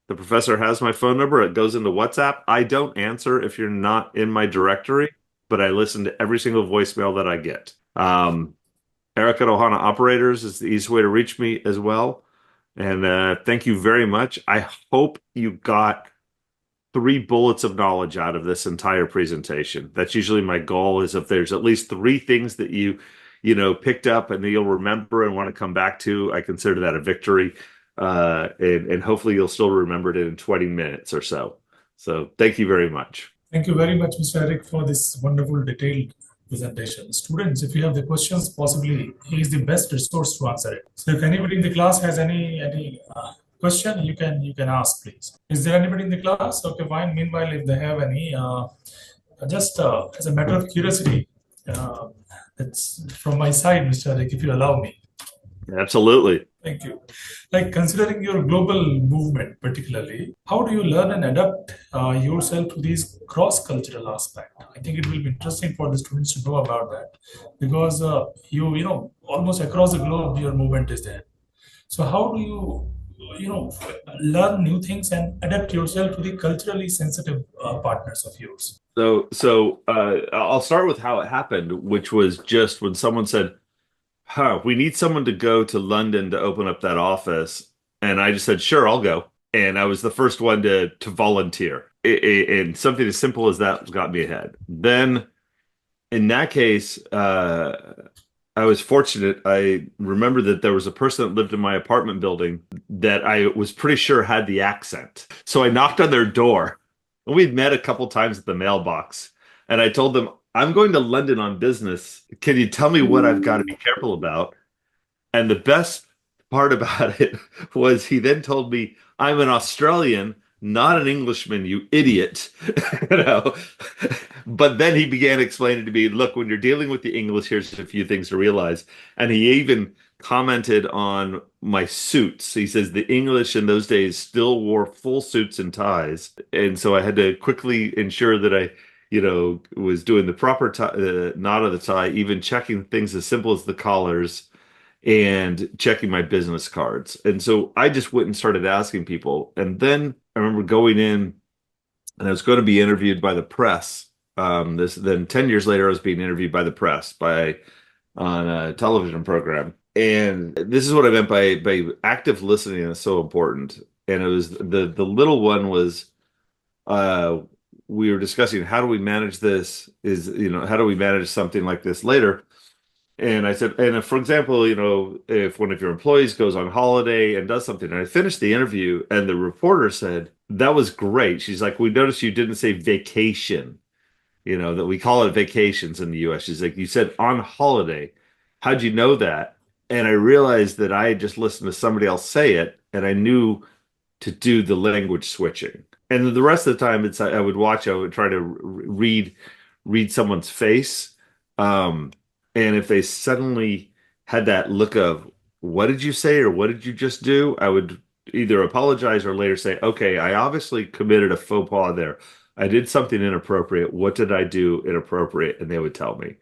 The professor has my phone number. It goes into WhatsApp. I don't answer if you're not in my directory, but I listen to every single voicemail that I get. Erik at Ohana Operators is the easiest way to reach me as well. And thank you very much. I hope you got 3 bullets of knowledge out of this entire presentation. That's usually my goal, is if there's at least 3 things that you picked up and that you'll remember and want to come back to, I consider that a victory. And hopefully you'll still remember it in 20 minutes or so. So thank you very much. Thank you very much, Mr. Erik, for this wonderful detailed presentation. Students, if you have the questions, possibly he is the best resource to answer it. So if anybody in the class has any question, you can ask, please. Is there anybody in the class? Okay, fine. Meanwhile, if they have any, just as a matter of curiosity, it's from my side, Mr. Erik, if you allow me. Absolutely. Thank you. Like, considering your global movement particularly, how do you learn and adapt yourself to these cross-cultural aspects? I think it will be interesting for the students to know about that, because you almost across the globe your movement is there. So how do you learn new things and adapt yourself to the culturally sensitive partners of yours? So I'll start with how it happened, which was just when someone said, we need someone to go to London to open up that office. And I just said, sure, I'll go. And I was the first one to volunteer. And something as simple as that got me ahead. Then in that case, I was fortunate. I remember that there was a person that lived in my apartment building that I was pretty sure had the accent. So I knocked on their door. And we'd met a couple times at the mailbox. And I told them, I'm going to London on business. Can you tell me what I've got to be careful about? And the best part about it was he then told me, I'm an Australian, not an Englishman, you idiot. You know. But then he began explaining to me, look, when you're dealing with the English, here's a few things to realize. And he even commented on my suits. He says the English in those days still wore full suits and ties. And so I had to quickly ensure that I, was doing the proper tie, knot of the tie, even checking things as simple as the collars and checking my business cards. And so I just went and started asking people. And then I remember going in and I was going to be interviewed by the press. Then 10 years later, I was being interviewed by the press on a television program. And this is what I meant by active listening is so important. And it was the little one was we were discussing how do we manage this how do we manage something like this later? And I said, and if, for example, if one of your employees goes on holiday and does something, and I finished the interview and the reporter said, that was great. She's like, we noticed you didn't say vacation, that we call it vacations in the US. She's like, you said on holiday. How'd you know that? And I realized that I had just listened to somebody else say it and I knew to do the language switching. And then the rest of the time I would try to read someone's face. And if they suddenly had that look of, what did you say or what did you just do? I would either apologize or later say, okay, I obviously committed a faux pas there. I did something inappropriate. What did I do inappropriate? And they would tell me.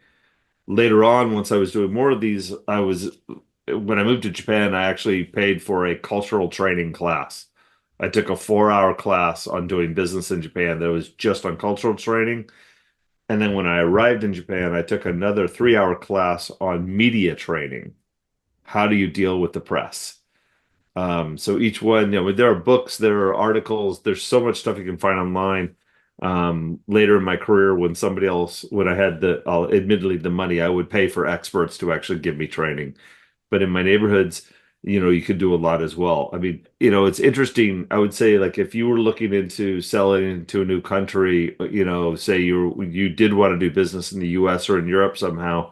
Later on, once I was doing more of these, when I moved to Japan, I actually paid for a cultural training class. I took a 4-hour class on doing business in Japan that was just on cultural training. And then when I arrived in Japan, I took another 3-hour class on media training. How do you deal with the press? So each one, there are books, there are articles, there's so much stuff you can find online. Later in my career, when I had admittedly the money, I would pay for experts to actually give me training. But in my neighborhoods, you could do a lot as well. I mean, it's interesting. I would say, like, if you were looking into selling into a new country, say you did want to do business in the US or in Europe somehow,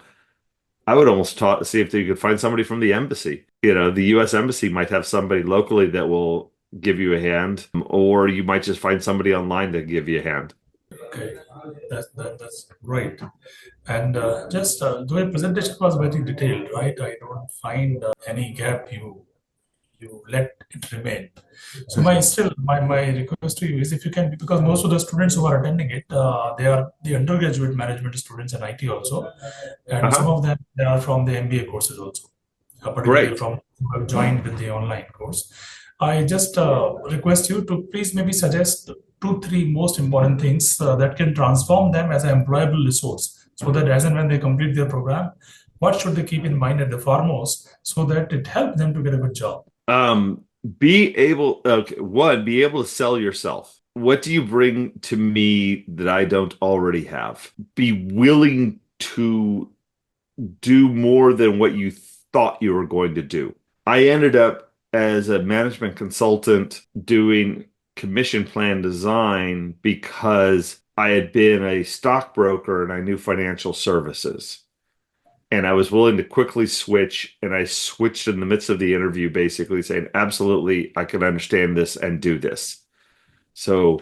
I would almost see if you could find somebody from the embassy. The US embassy might have somebody locally that will give you a hand, or you might just find somebody online to give you a hand. Okay, that's great. And just the way presentation was very detailed, right? I don't find any gap you let it remain. So my request to you is if you can, because most of the students who are attending it, they are the undergraduate management students in IT also, and some of them they are from the MBA courses also, particularly Great. from who have joined with the online course. I just request you to please maybe suggest 2, 3 most important things that can transform them as an employable resource, so that as and when they complete their program, what should they keep in mind at the foremost so that it helps them to get a good job. Be able to sell yourself. What do you bring to me that I don't already have? Be willing to do more than what you thought you were going to do. I ended up as a management consultant doing commission plan design because I had been a stockbroker and I knew financial services. And I was willing to quickly switch, and I switched in the midst of the interview, basically saying, absolutely, I can understand this and do this. So,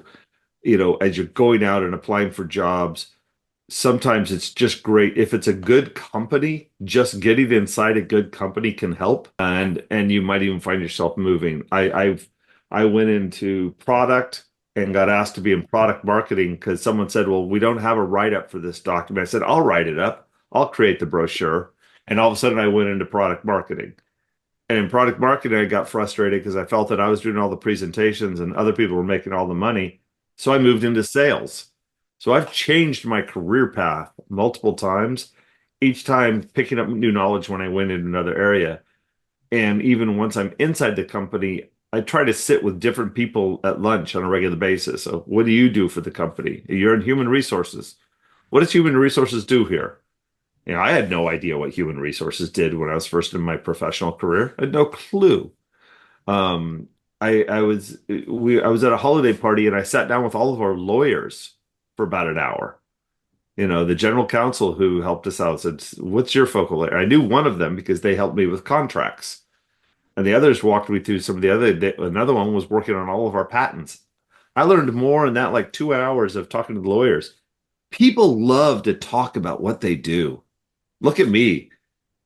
as you're going out and applying for jobs, sometimes it's just great. If it's a good company, just getting inside a good company can help. And you might even find yourself moving. I went into product and got asked to be in product marketing because someone said, well, we don't have a write-up for this document. I said, I'll write it up. I'll create the brochure. And all of a sudden I went into product marketing. And in product marketing, I got frustrated because I felt that I was doing all the presentations and other people were making all the money. So I moved into sales. So I've changed my career path multiple times, each time picking up new knowledge when I went in another area. And even once I'm inside the company, I try to sit with different people at lunch on a regular basis. So what do you do for the company? You're in human resources. What does human resources do here? I had no idea what human resources did when I was first in my professional career. I had no clue. I was at a holiday party and I sat down with all of our lawyers for about an hour. The general counsel who helped us out said, what's your focal area? I knew one of them because they helped me with contracts. And the others walked me through some of the another one was working on all of our patents. I learned more in that like 2 hours of talking to the lawyers. People love to talk about what they do. Look at me.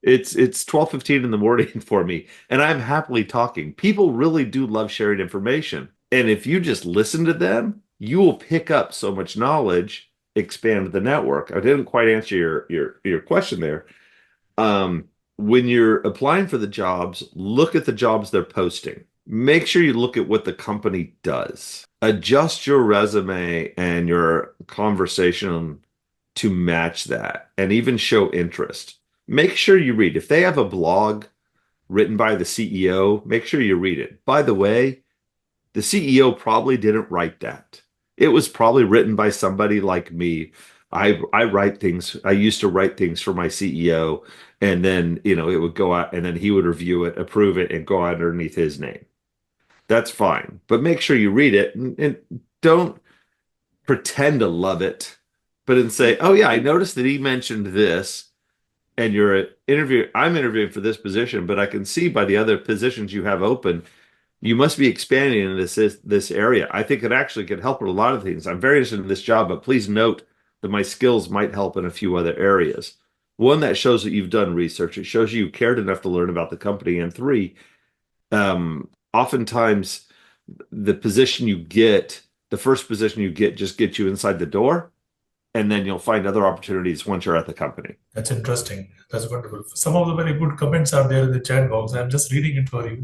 It's 12:15 in the morning for me, and I'm happily talking. People really do love sharing information. And if you just listen to them, you will pick up so much knowledge, expand the network. I didn't quite answer your question there. When you're applying for the jobs, look at the jobs they're posting. Make sure you look at what the company does. Adjust your resume and your conversation to match that and even show interest. Make sure you read. If they have a blog written by the CEO, make sure you read it. By the way, the CEO probably didn't write that. It was probably written by somebody like me. I write things. I used to write things for my CEO, and then, it would go out and then he would review it, approve it, and go underneath his name. That's fine. But make sure you read it and don't pretend to love it, but then say, oh yeah, I noticed that he mentioned this. And I'm interviewing for this position, but I can see by the other positions you have open, you must be expanding in this area. I think it actually could help with a lot of things. I'm very interested in this job, but please note that my skills might help in a few other areas. One, that shows that you've done research. It shows you cared enough to learn about the company. And three, oftentimes the first position you get just gets you inside the door. And then you'll find other opportunities once you're at the company. That's interesting. That's wonderful. Some of the very good comments are there in the chat box. I'm just reading it for you.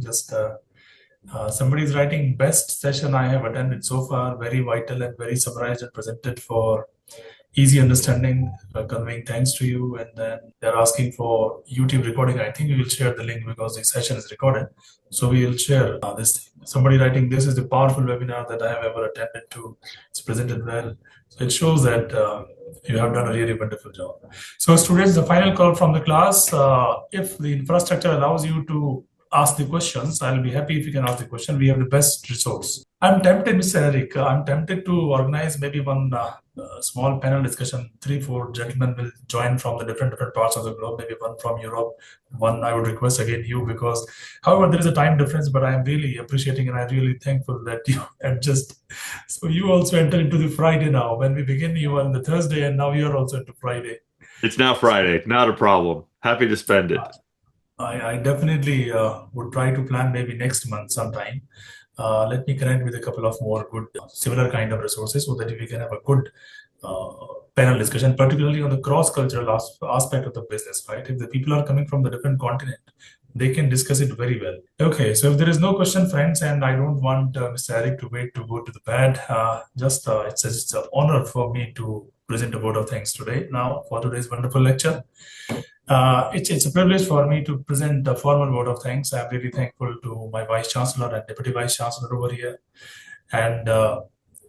Somebody's writing, best session I have attended so far, very vital and very summarized and presented for easy understanding, conveying thanks to you. And then they're asking for YouTube recording. I think we will share the link because the session is recorded. So we will share this. Somebody writing, this is the powerful webinar that I have ever attended to. It's presented well. So it shows that you have done a really wonderful job. So students, the final call from the class, if the infrastructure allows you to ask the questions, I'll be happy if you can ask the question. We have the best resource. I'm tempted, Mr. Erik, I'm tempted to organize maybe one small panel discussion. 3-4 gentlemen will join from the different parts of the globe, maybe one from Europe. One I would request again you, because however there is a time difference, but I am really appreciating and I'm really thankful that you adjust. So you also enter into the Friday now. When we begin, you were on the Thursday, and now you're also into Friday. It's now Friday, not a problem. Happy to spend it. I definitely would try to plan maybe next month sometime. Let me connect with a couple of more good similar kind of resources so that we can have a good panel discussion, particularly on the cross-cultural aspect of the business, right? If the people are coming from the different continent, they can discuss it very well. Okay, so if there is no question, friends, and I don't want Mr. Erik to wait to go to the bed, it's an honor for me to present a vote of thanks today now for today's wonderful lecture. It's a privilege for me to present a formal vote of thanks. I'm really thankful to my Vice Chancellor and Deputy Vice Chancellor over here. And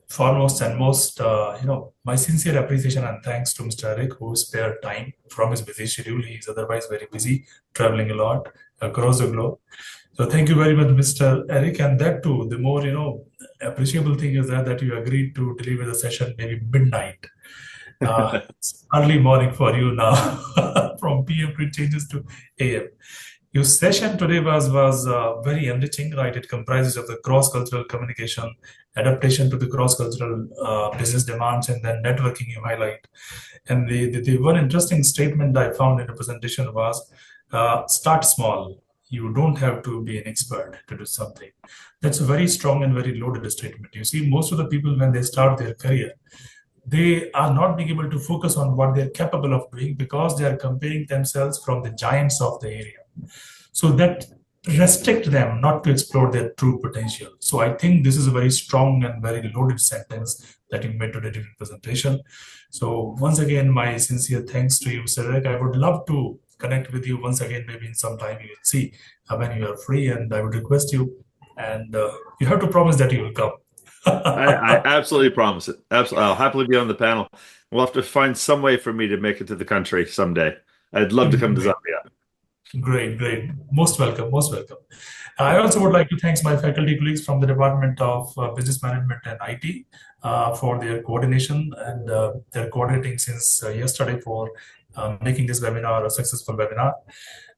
foremost and most, my sincere appreciation and thanks to Mr. Erik, who spared time from his busy schedule. He's otherwise very busy, traveling a lot across the globe. So thank you very much, Mr. Erik. And that too, the more, appreciable thing is that you agreed to deliver the session maybe midnight. It's early morning for you now. From PM it changes to AM. Your session today was very enriching, right? It comprises of the cross-cultural communication, adaptation to the cross-cultural business demands, and then networking you highlight. And the one interesting statement I found in the presentation was, start small. You don't have to be an expert to do something. That's a very strong and very loaded statement. You see, most of the people, when they start their career, they are not being able to focus on what they're capable of doing because they are comparing themselves from the giants of the area. So that restrict them not to explore their true potential. So I think this is a very strong and very loaded sentence that you made today during the presentation. So once again, my sincere thanks to you, Mr. Erik. I would love to connect with you once again, maybe in some time. You will see when you are free, and I would request you, and you have to promise that you will come. I absolutely promise it. Absolutely. I'll happily be on the panel. We'll have to find some way for me to make it to the country someday. I'd love to come to Zambia. Great. Most welcome. I also would like to thank my faculty colleagues from the Department of Business Management and IT for their coordination, and they're coordinating since yesterday for making this webinar a successful webinar.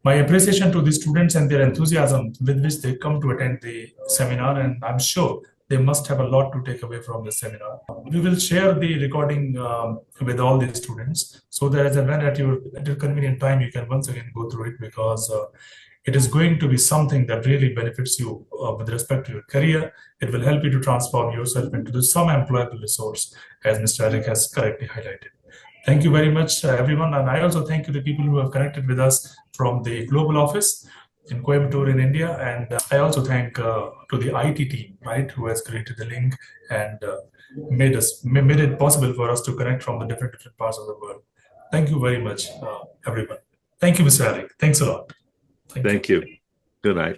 My appreciation to the students and their enthusiasm with which they come to attend the seminar, and I'm sure they must have a lot to take away from the seminar. We will share the recording with all the students, so that when at your convenient time, you can once again go through it, because it is going to be something that really benefits you with respect to your career. It will help you to transform yourself into some employable resource, as Mr. Erik has correctly highlighted. Thank you very much, everyone. And I also thank you to the people who have connected with us from the global office in Coimbatore in India. And I also thank to the IT team, right, who has created the link and made it possible for us to connect from the different parts of the world. Thank you very much, everyone. Thank you, Mr. Erik. Thanks a lot. Thank you. Good night.